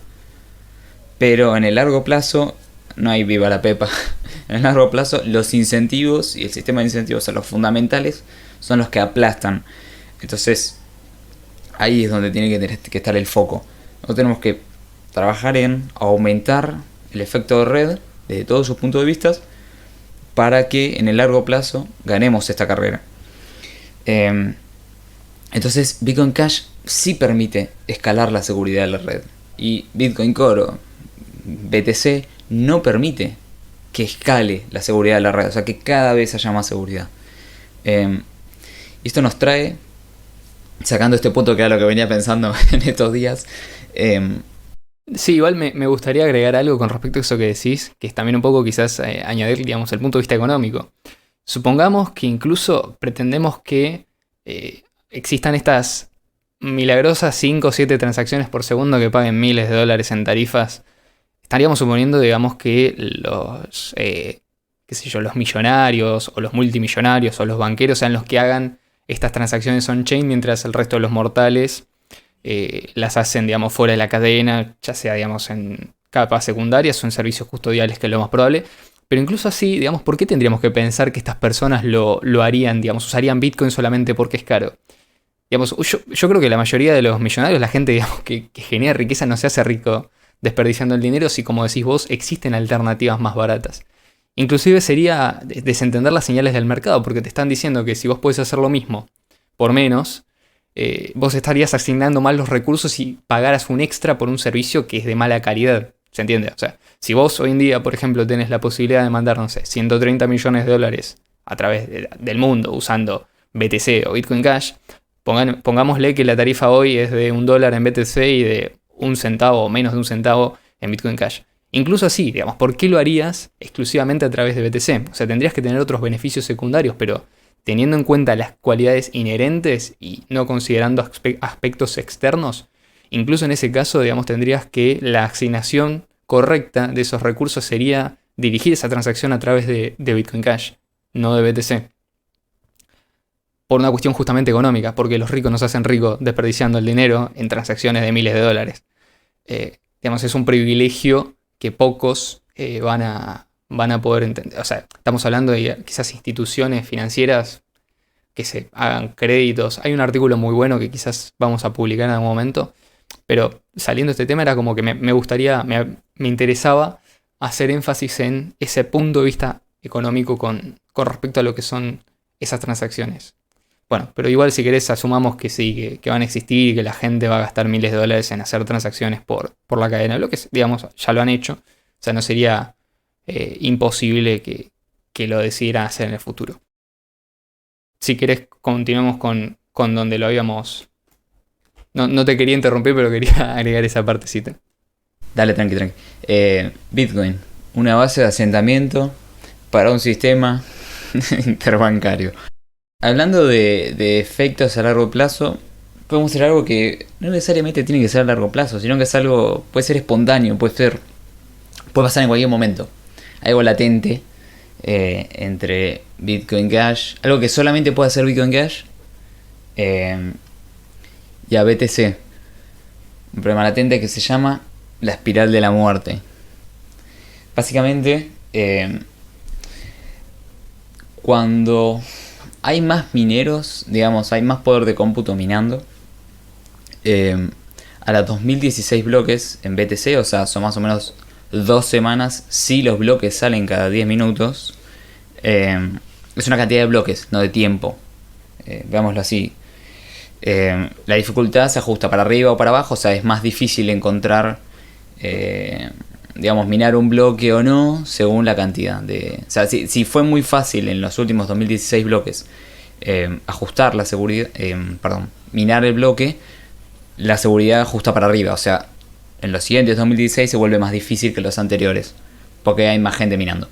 Pero en el largo plazo no hay viva la pepa. En el largo plazo los incentivos y el sistema de incentivos, los fundamentales, son los que aplastan. Entonces ahí es donde tiene que estar el foco. Nosotros tenemos que trabajar en aumentar el efecto de red desde todos sus puntos de vista para que en el largo plazo ganemos esta carrera. Entonces Bitcoin Cash sí permite escalar la seguridad de la red. Y Bitcoin Core o BTC no permite que escale la seguridad de la red. O sea, que cada vez haya más seguridad. Y esto nos trae, sacando este punto que era lo que venía pensando en estos días. Sí, igual me gustaría agregar algo con respecto a eso que decís, que es también un poco quizás añadir, digamos, el punto de vista económico. Supongamos que incluso pretendemos que existan estas milagrosas 5 o 7 transacciones por segundo que paguen miles de dólares en tarifas. Estaríamos suponiendo, digamos, que los, los millonarios o los multimillonarios o los banqueros sean los que hagan estas transacciones on-chain, mientras el resto de los mortales las hacen, digamos, fuera de la cadena, ya sea, digamos, en capas secundarias o en servicios custodiales, que es lo más probable. Pero incluso así, digamos, ¿por qué tendríamos que pensar que estas personas lo harían, digamos, usarían Bitcoin solamente porque es caro? Digamos, yo creo que la mayoría de los millonarios, la gente, digamos, que genera riqueza, no se hace rico desperdiciando el dinero si, como decís vos, existen alternativas más baratas. Inclusive sería desentender las señales del mercado, porque te están diciendo que si vos podés hacer lo mismo por menos, vos estarías asignando mal los recursos y pagaras un extra por un servicio que es de mala calidad. ¿Se entiende? O sea, si vos hoy en día, por ejemplo, tenés la posibilidad de mandar, no sé, 130 millones de dólares a través del mundo usando BTC o Bitcoin Cash, pongámosle que la tarifa hoy es de $1 en BTC y de 1 centavo o menos de 1 centavo en Bitcoin Cash. Incluso así, digamos, ¿por qué lo harías exclusivamente a través de BTC? O sea, tendrías que tener otros beneficios secundarios, pero teniendo en cuenta las cualidades inherentes y no considerando aspectos externos, incluso en ese caso, digamos, tendrías que la asignación correcta de esos recursos sería dirigir esa transacción a través de Bitcoin Cash, no de BTC. Por una cuestión justamente económica, porque los ricos nos hacen ricos desperdiciando el dinero en transacciones de miles de dólares. Digamos, es un privilegio que pocos van a poder entender. O sea, estamos hablando de quizás instituciones financieras que se hagan créditos. Hay un artículo muy bueno que quizás vamos a publicar en algún momento. Pero saliendo de este tema era como que me interesaba hacer énfasis en ese punto de vista económico con respecto a lo que son esas transacciones. Bueno, pero igual si querés asumamos que sí, que van a existir y que la gente va a gastar miles de dólares en hacer transacciones por la cadena. Lo que, digamos, ya lo han hecho. O sea, no sería imposible que lo decidieran hacer en el futuro. Si querés, continuamos con donde lo habíamos... No te quería interrumpir, pero quería agregar esa partecita. Dale, tranqui. Bitcoin, una base de asentamiento para un sistema interbancario. Hablando de efectos a largo plazo, podemos hacer algo que no necesariamente tiene que ser a largo plazo, sino que es algo, puede ser espontáneo, puede pasar en cualquier momento. Algo latente entre Bitcoin Cash, algo que solamente puede hacer Bitcoin Cash eh, y a BTC. Un problema latente que se llama la espiral de la muerte. Básicamente, cuando hay más mineros, digamos, hay más poder de cómputo minando, a las 2016 bloques en BTC, o sea, son más o menos 2 semanas, si los bloques salen cada 10 minutos, es una cantidad de bloques, no de tiempo. Veámoslo así. La dificultad se ajusta para arriba o para abajo, o sea, es más difícil encontrar, digamos, minar un bloque o no, según la cantidad de... O sea, si fue muy fácil en los últimos 2016 bloques ajustar la seguridad, minar el bloque, la seguridad ajusta para arriba, o sea, en los siguientes 2016 se vuelve más difícil que los anteriores, porque hay más gente minando.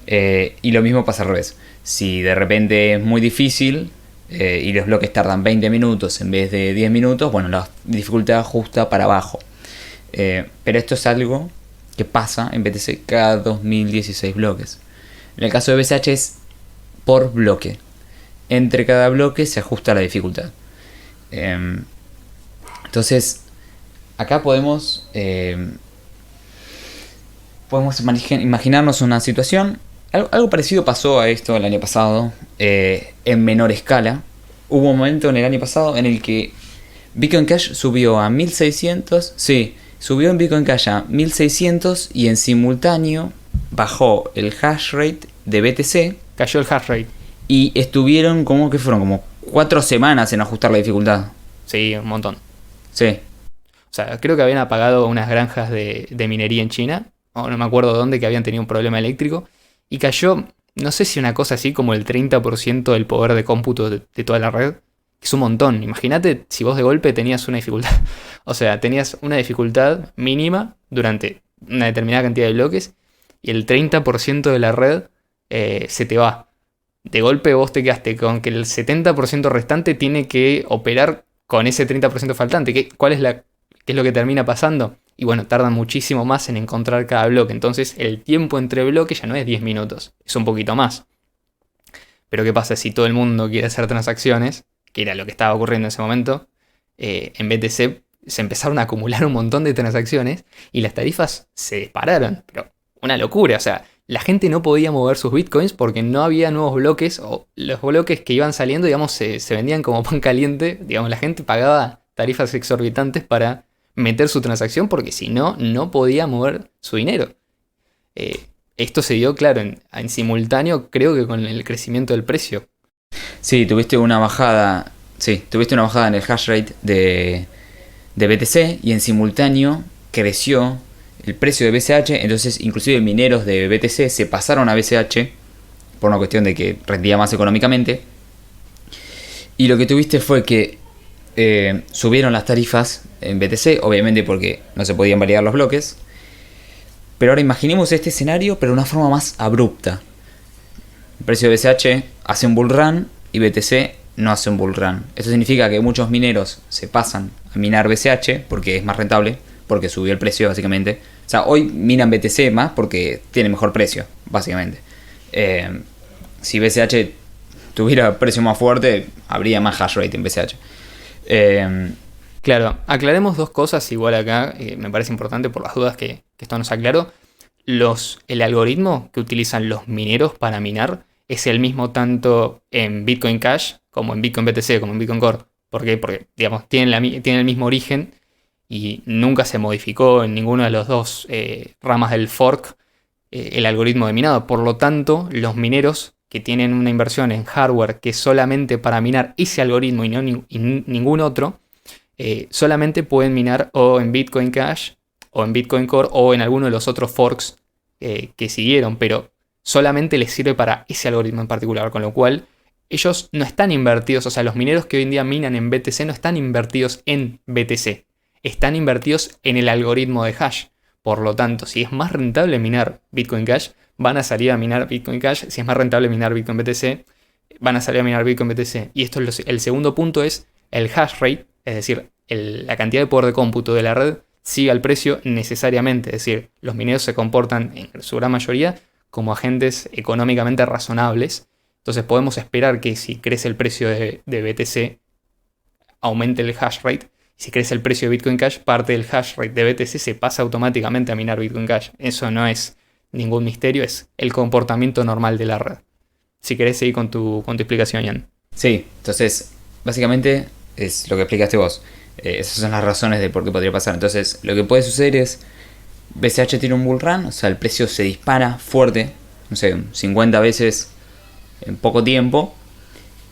Y lo mismo pasa al revés. Si de repente es muy difícil y los bloques tardan 20 minutos en vez de 10 minutos, bueno, la dificultad ajusta para abajo. Pero esto es algo que pasa en BTC cada 2016 bloques. En el caso de BCH es por bloque. Entre cada bloque se ajusta la dificultad. Entonces, acá podemos imaginarnos una situación. Algo parecido pasó a esto el año pasado, en menor escala. Hubo un momento en el año pasado en el que Bitcoin Cash subió a 1600. Sí, subió en Bitcoin Cash a 1600 y en simultáneo bajó el hash rate de BTC. Cayó el hash rate. Y estuvieron como 4 semanas en ajustar la dificultad. Sí, un montón. Sí. O sea, creo que habían apagado unas granjas de minería en China, o no me acuerdo dónde, que habían tenido un problema eléctrico, y cayó, no sé si una cosa así como el 30% del poder de cómputo de toda la red, que es un montón. Imagínate si vos de golpe tenías una dificultad, o sea, tenías una dificultad mínima durante una determinada cantidad de bloques, y el 30% de la red se te va. De golpe vos te quedaste con que el 70% restante tiene que operar con ese 30% faltante. ¿Qué es lo que termina pasando? Y bueno, tardan muchísimo más en encontrar cada bloque. Entonces el tiempo entre bloques ya no es 10 minutos, es un poquito más. Pero ¿qué pasa si todo el mundo quiere hacer transacciones? Que era lo que estaba ocurriendo en ese momento. En BTC se empezaron a acumular un montón de transacciones y las tarifas se dispararon. Pero una locura, o sea, la gente no podía mover sus bitcoins porque no había nuevos bloques, o los bloques que iban saliendo, digamos, se vendían como pan caliente. Digamos, la gente pagaba tarifas exorbitantes para meter su transacción porque si no, no podía mover su dinero. Esto se dio, claro, en simultáneo, creo que con el crecimiento del precio. Sí, tuviste una bajada en el hash rate de BTC y en simultáneo creció el precio de BCH, entonces inclusive mineros de BTC se pasaron a BCH por una cuestión de que rendía más económicamente. Y lo que tuviste fue que subieron las tarifas en BTC, obviamente porque no se podían validar los bloques. Pero ahora imaginemos este escenario, pero de una forma más abrupta. El precio de BCH hace un bull run y BTC no hace un bull run. Esto significa que muchos mineros se pasan a minar BCH porque es más rentable, porque subió el precio básicamente. O sea, hoy minan BTC más porque tiene mejor precio, básicamente. Si BCH tuviera precio más fuerte, habría más hash rate en BCH. Claro, aclaremos dos cosas igual acá, me parece importante por las dudas que esto nos aclaró. El algoritmo que utilizan los mineros para minar es el mismo tanto en Bitcoin Cash como en Bitcoin BTC, como en Bitcoin Core. ¿Por qué? Porque, digamos, tienen el mismo origen y nunca se modificó en ninguna de las dos ramas del fork el algoritmo de minado. Por lo tanto, los mineros que tienen una inversión en hardware que es solamente para minar ese algoritmo y ningún otro, solamente pueden minar o en Bitcoin Cash o en Bitcoin Core o en alguno de los otros forks que siguieron, pero solamente les sirve para ese algoritmo en particular, con lo cual ellos no están invertidos, o sea, los mineros que hoy en día minan en BTC no están invertidos en BTC, están invertidos en el algoritmo de hash. Por lo tanto, si es más rentable minar Bitcoin Cash, van a salir a minar Bitcoin Cash. Si es más rentable minar Bitcoin BTC, van a salir a minar Bitcoin BTC. Y esto es el segundo punto, es el hash rate, es decir, la cantidad de poder de cómputo de la red sigue al precio necesariamente. Es decir, los mineros se comportan en su gran mayoría como agentes económicamente razonables. Entonces podemos esperar que si crece el precio de BTC, aumente el hash rate. Si crece el precio de Bitcoin Cash, parte del hash rate de BTC se pasa automáticamente a minar Bitcoin Cash. Eso no es ningún misterio, es el comportamiento normal de la red. Si querés seguir con tu explicación, Ian. Sí, entonces, básicamente es lo que explicaste vos. Esas son las razones de por qué podría pasar. Entonces, lo que puede suceder es, BCH tiene un bull run, o sea, el precio se dispara fuerte, no sé, 50 veces en poco tiempo,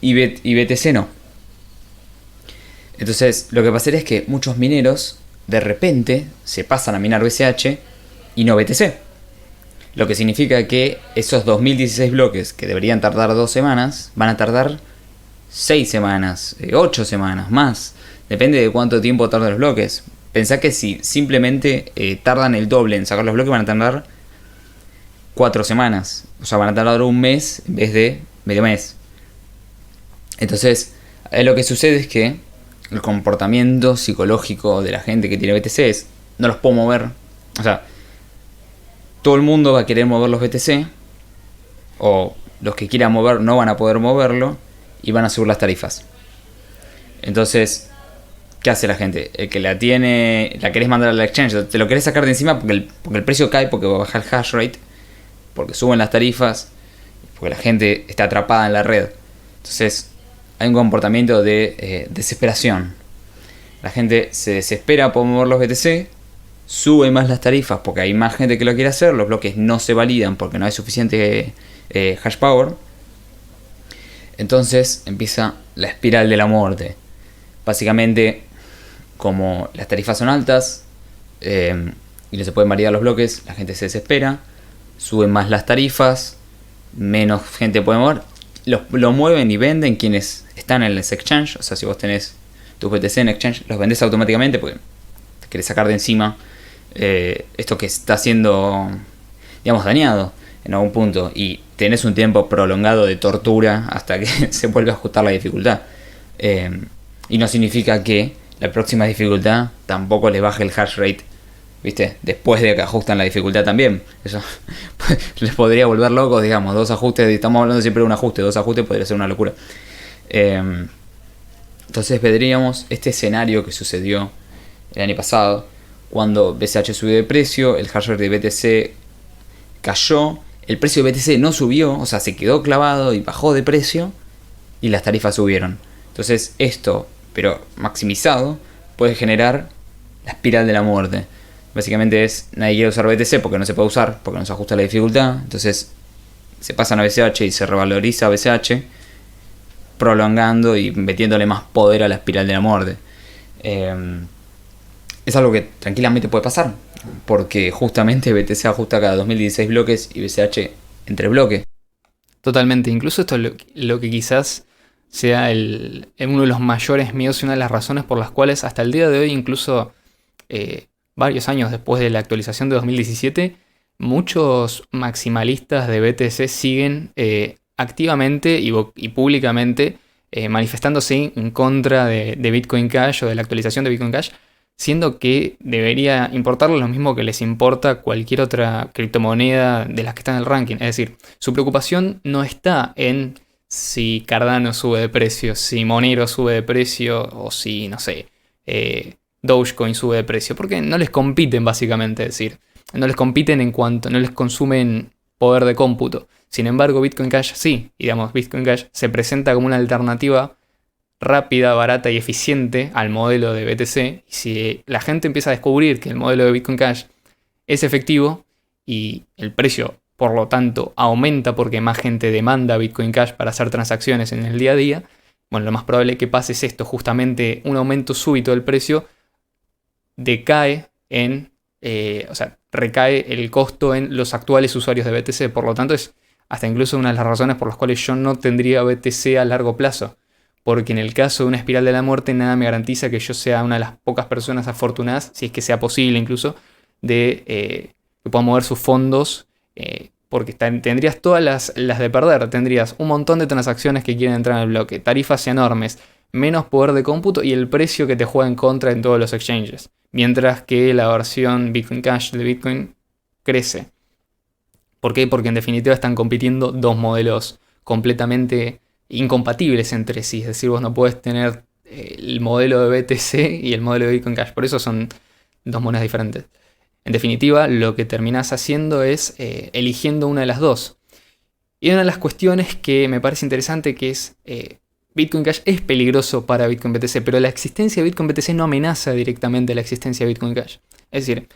y BTC no. Entonces, lo que pasaría es que muchos mineros de repente se pasan a minar BCH y no BTC. Lo que significa que esos 2016 bloques que deberían tardar 2 semanas, van a tardar 6 semanas, 8 semanas, más. Depende de cuánto tiempo tardan los bloques. Pensá que si simplemente tardan el doble en sacar los bloques, van a tardar 4 semanas. O sea, van a tardar un mes en vez de medio mes. Entonces, lo que sucede es que el comportamiento psicológico de la gente que tiene BTC es, no los puedo mover. O sea, todo el mundo va a querer mover los BTC, o los que quieran mover no van a poder moverlo, y van a subir las tarifas. Entonces, ¿qué hace la gente? El que la tiene, la querés mandar a la exchange, te lo querés sacar de encima porque el precio cae, porque va a bajar el hash rate, porque suben las tarifas, porque la gente está atrapada en la red. Entonces, hay un comportamiento de desesperación. La gente se desespera por mover los BTC, sube más las tarifas porque hay más gente que lo quiere hacer, los bloques no se validan porque no hay suficiente hash power. Entonces empieza la espiral de la muerte. Básicamente, como las tarifas son altas y no se pueden validar los bloques, la gente se desespera, suben más las tarifas, menos gente puede mover, lo mueven y venden quienes están en el exchange. O sea, si vos tenés tus BTC en exchange, los vendés automáticamente porque te querés sacar de encima esto que está siendo, digamos, dañado en algún punto, y tenés un tiempo prolongado de tortura hasta que se vuelve a ajustar la dificultad. Y no significa que la próxima dificultad tampoco le baje el hash rate, ¿viste? Después de que ajustan la dificultad también. Eso les podría volver locos, digamos. 2 ajustes, estamos hablando siempre de un ajuste, 2 ajustes podría ser una locura. Entonces veríamos este escenario que sucedió el año pasado, cuando BCH subió de precio, el hash rate de BTC cayó, el precio de BTC no subió, o sea, se quedó clavado y bajó de precio, y las tarifas subieron. Entonces esto, pero maximizado, puede generar la espiral de la muerte. Básicamente es, nadie quiere usar BTC porque no se puede usar, porque no se ajusta la dificultad. Entonces se pasan a BCH y se revaloriza BCH, prolongando y metiéndole más poder a la espiral de la muerte. Es algo que tranquilamente puede pasar, porque justamente BTC ajusta cada 2016 bloques y BCH entre bloques. Totalmente, incluso esto es lo que quizás sea uno de los mayores miedos y una de las razones por las cuales hasta el día de hoy, incluso varios años después de la actualización de 2017, muchos maximalistas de BTC siguen activamente y públicamente manifestándose en contra de Bitcoin Cash o de la actualización de Bitcoin Cash, siendo que debería importarles lo mismo que les importa cualquier otra criptomoneda de las que están en el ranking. Es decir, su preocupación no está en si Cardano sube de precio, si Monero sube de precio, o si, no sé, Dogecoin sube de precio, porque no les compiten básicamente, es decir, no les compiten en cuanto, no les consumen poder de cómputo. Sin embargo, Bitcoin Cash sí, digamos, Bitcoin Cash se presenta como una alternativa rápida, barata y eficiente al modelo de BTC. Y si la gente empieza a descubrir que el modelo de Bitcoin Cash es efectivo y el precio, por lo tanto, aumenta porque más gente demanda Bitcoin Cash para hacer transacciones en el día a día, bueno, lo más probable que pase es esto, justamente un aumento súbito del precio decae recae el costo en los actuales usuarios de BTC. Por lo tanto, es hasta incluso una de las razones por las cuales yo no tendría BTC a largo plazo. Porque en el caso de una espiral de la muerte, nada me garantiza que yo sea una de las pocas personas afortunadas, si es que sea posible incluso, de que pueda mover sus fondos. Porque tendrías todas las de perder. Tendrías un montón de transacciones que quieren entrar en el bloque, tarifas enormes, menos poder de cómputo y el precio que te juega en contra en todos los exchanges. Mientras que la versión Bitcoin Cash de Bitcoin crece. ¿Por qué? Porque en definitiva están compitiendo dos modelos completamente incompatibles entre sí. Es decir, vos no podés tener el modelo de BTC y el modelo de Bitcoin Cash. Por eso son dos monedas diferentes. En definitiva, lo que terminás haciendo es eligiendo una de las dos. Y una de las cuestiones que me parece interesante que es Bitcoin Cash es peligroso para Bitcoin BTC, pero la existencia de Bitcoin BTC no amenaza directamente la existencia de Bitcoin Cash. Es decir,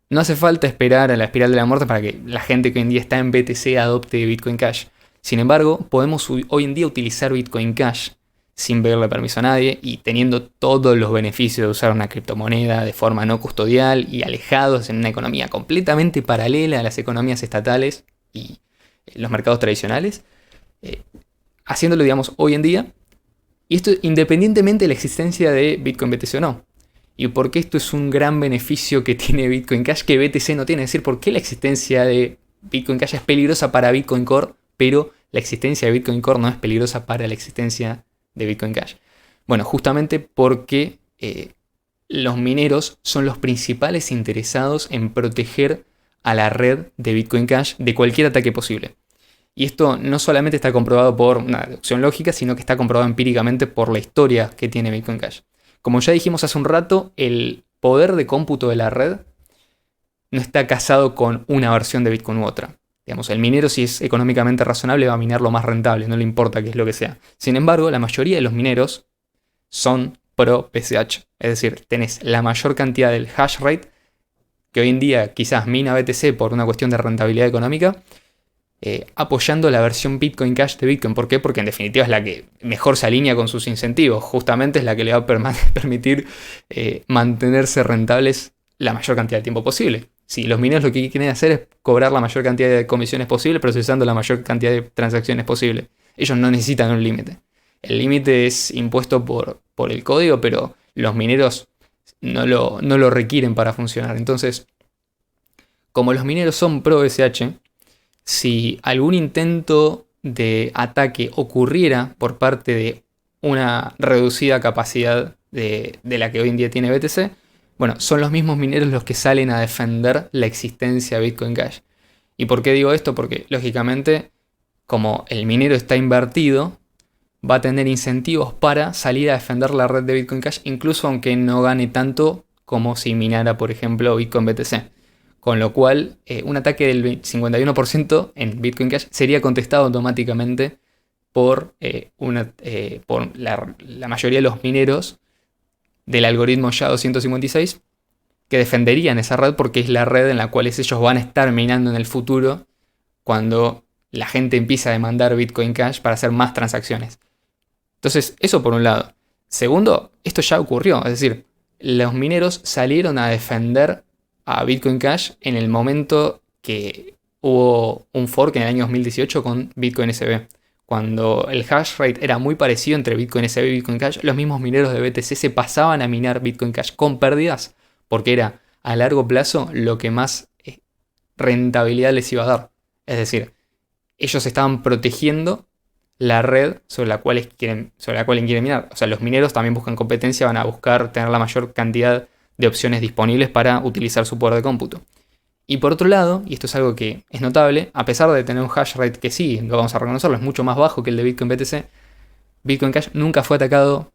no hace falta esperar a la espiral de la muerte para que la gente que hoy en día está en BTC adopte Bitcoin Cash. Sin embargo, podemos hoy en día utilizar Bitcoin Cash sin pedirle permiso a nadie y teniendo todos los beneficios de usar una criptomoneda de forma no custodial y alejados en una economía completamente paralela a las economías estatales y los mercados tradicionales, haciéndolo, digamos, hoy en día. Y esto independientemente de la existencia de Bitcoin BTC o no. ¿Y por qué esto es un gran beneficio que tiene Bitcoin Cash que BTC no tiene? Es decir, ¿por qué la existencia de Bitcoin Cash es peligrosa para Bitcoin Core, pero la existencia de Bitcoin Core no es peligrosa para la existencia de Bitcoin Cash? Bueno, justamente porque los mineros son los principales interesados en proteger a la red de Bitcoin Cash de cualquier ataque posible. Y esto no solamente está comprobado por una deducción lógica, sino que está comprobado empíricamente por la historia que tiene Bitcoin Cash. Como ya dijimos hace un rato, el poder de cómputo de la red no está casado con una versión de Bitcoin u otra. Digamos, el minero, si es económicamente razonable, va a minar lo más rentable, no le importa qué es lo que sea. Sin embargo, la mayoría de los mineros son pro PCH. Es decir, tenés la mayor cantidad del hash rate, que hoy en día quizás mina BTC por una cuestión de rentabilidad económica, apoyando la versión Bitcoin Cash de Bitcoin. ¿Por qué? Porque en definitiva es la que mejor se alinea con sus incentivos. Justamente es la que le va a permitir mantenerse rentables la mayor cantidad de tiempo posible. Si los mineros lo que quieren hacer es cobrar la mayor cantidad de comisiones posible, procesando la mayor cantidad de transacciones posible. Ellos no necesitan un límite. El límite es impuesto por el código, pero los mineros no lo requieren para funcionar. Entonces, como los mineros son pro SH, si algún intento de ataque ocurriera por parte de una reducida capacidad de la que hoy en día tiene BTC, bueno, son los mismos mineros los que salen a defender la existencia de Bitcoin Cash. ¿Y por qué digo esto? Porque, lógicamente, como el minero está invertido, va a tener incentivos para salir a defender la red de Bitcoin Cash, incluso aunque no gane tanto como si minara, por ejemplo, Bitcoin BTC. Con lo cual, un ataque del 51% en Bitcoin Cash sería contestado automáticamente por la mayoría de los mineros del algoritmo SHA-256 que defenderían esa red porque es la red en la cual ellos van a estar minando en el futuro cuando la gente empieza a demandar Bitcoin Cash para hacer más transacciones. Entonces, eso por un lado. Segundo, esto ya ocurrió, es decir, los mineros salieron a defender a Bitcoin Cash en el momento que hubo un fork en el año 2018 con Bitcoin SB. Cuando el hash rate era muy parecido entre Bitcoin SB y Bitcoin Cash, los mismos mineros de BTC se pasaban a minar Bitcoin Cash con pérdidas porque era a largo plazo lo que más rentabilidad les iba a dar. Es decir, ellos estaban protegiendo la red sobre la cual quieren minar. O sea, los mineros también buscan competencia, van a buscar tener la mayor cantidad de opciones disponibles para utilizar su poder de cómputo. Y por otro lado, y esto es algo que es notable, a pesar de tener un hash rate que sí, lo vamos a reconocerlo, es mucho más bajo que el de Bitcoin BTC, Bitcoin Cash nunca fue atacado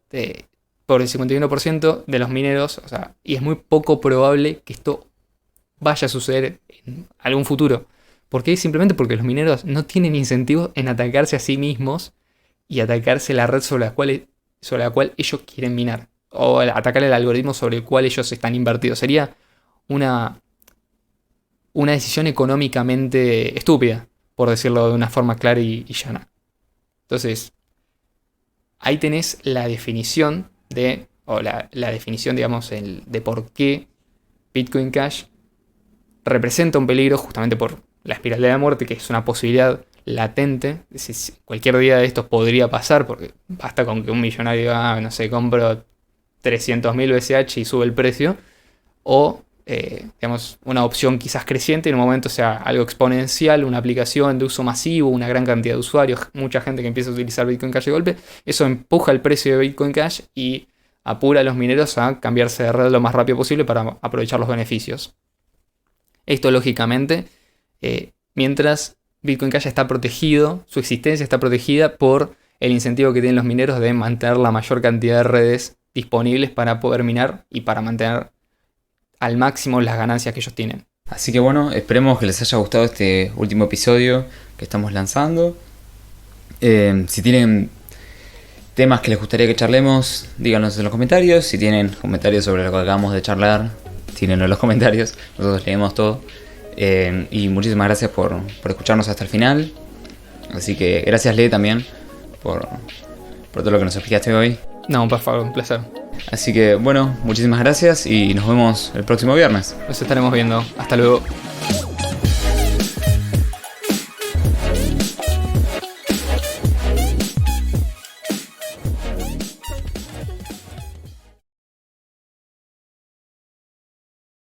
por el 51% de los mineros, o sea, y es muy poco probable que esto vaya a suceder en algún futuro. ¿Por qué? Simplemente porque los mineros no tienen incentivos en atacarse a sí mismos y atacarse la red sobre la cual ellos quieren minar, o atacar el algoritmo sobre el cual ellos están invertidos. Sería una decisión económicamente estúpida, por decirlo de una forma clara y llana. Entonces, ahí tenés la definición la definición, digamos, de por qué Bitcoin Cash representa un peligro justamente por la espiral de la muerte, que es una posibilidad latente. Cualquier día de estos podría pasar, porque basta con que un millonario diga, no sé, compro 300.000 BCH y sube el precio, o digamos, una opción quizás creciente, en un momento sea algo exponencial, una aplicación de uso masivo, una gran cantidad de usuarios, mucha gente que empieza a utilizar Bitcoin Cash de golpe, eso empuja el precio de Bitcoin Cash y apura a los mineros a cambiarse de red lo más rápido posible para aprovechar los beneficios. Esto, lógicamente, mientras Bitcoin Cash está protegido, su existencia está protegida por el incentivo que tienen los mineros de mantener la mayor cantidad de redes disponibles para poder minar y para mantener al máximo las ganancias que ellos tienen. Así que bueno, esperemos que les haya gustado este último episodio que estamos lanzando. Si tienen temas que les gustaría que charlemos, díganos en los comentarios. Si tienen comentarios sobre lo que acabamos de charlar, tírenlo en los comentarios. Nosotros leemos todo. Y muchísimas gracias por escucharnos hasta el final. Así que gracias, Lee, también por todo lo que nos explicaste hoy. No, por favor, un placer. Así que bueno, muchísimas gracias y nos vemos el próximo viernes. Nos estaremos viendo. Hasta luego.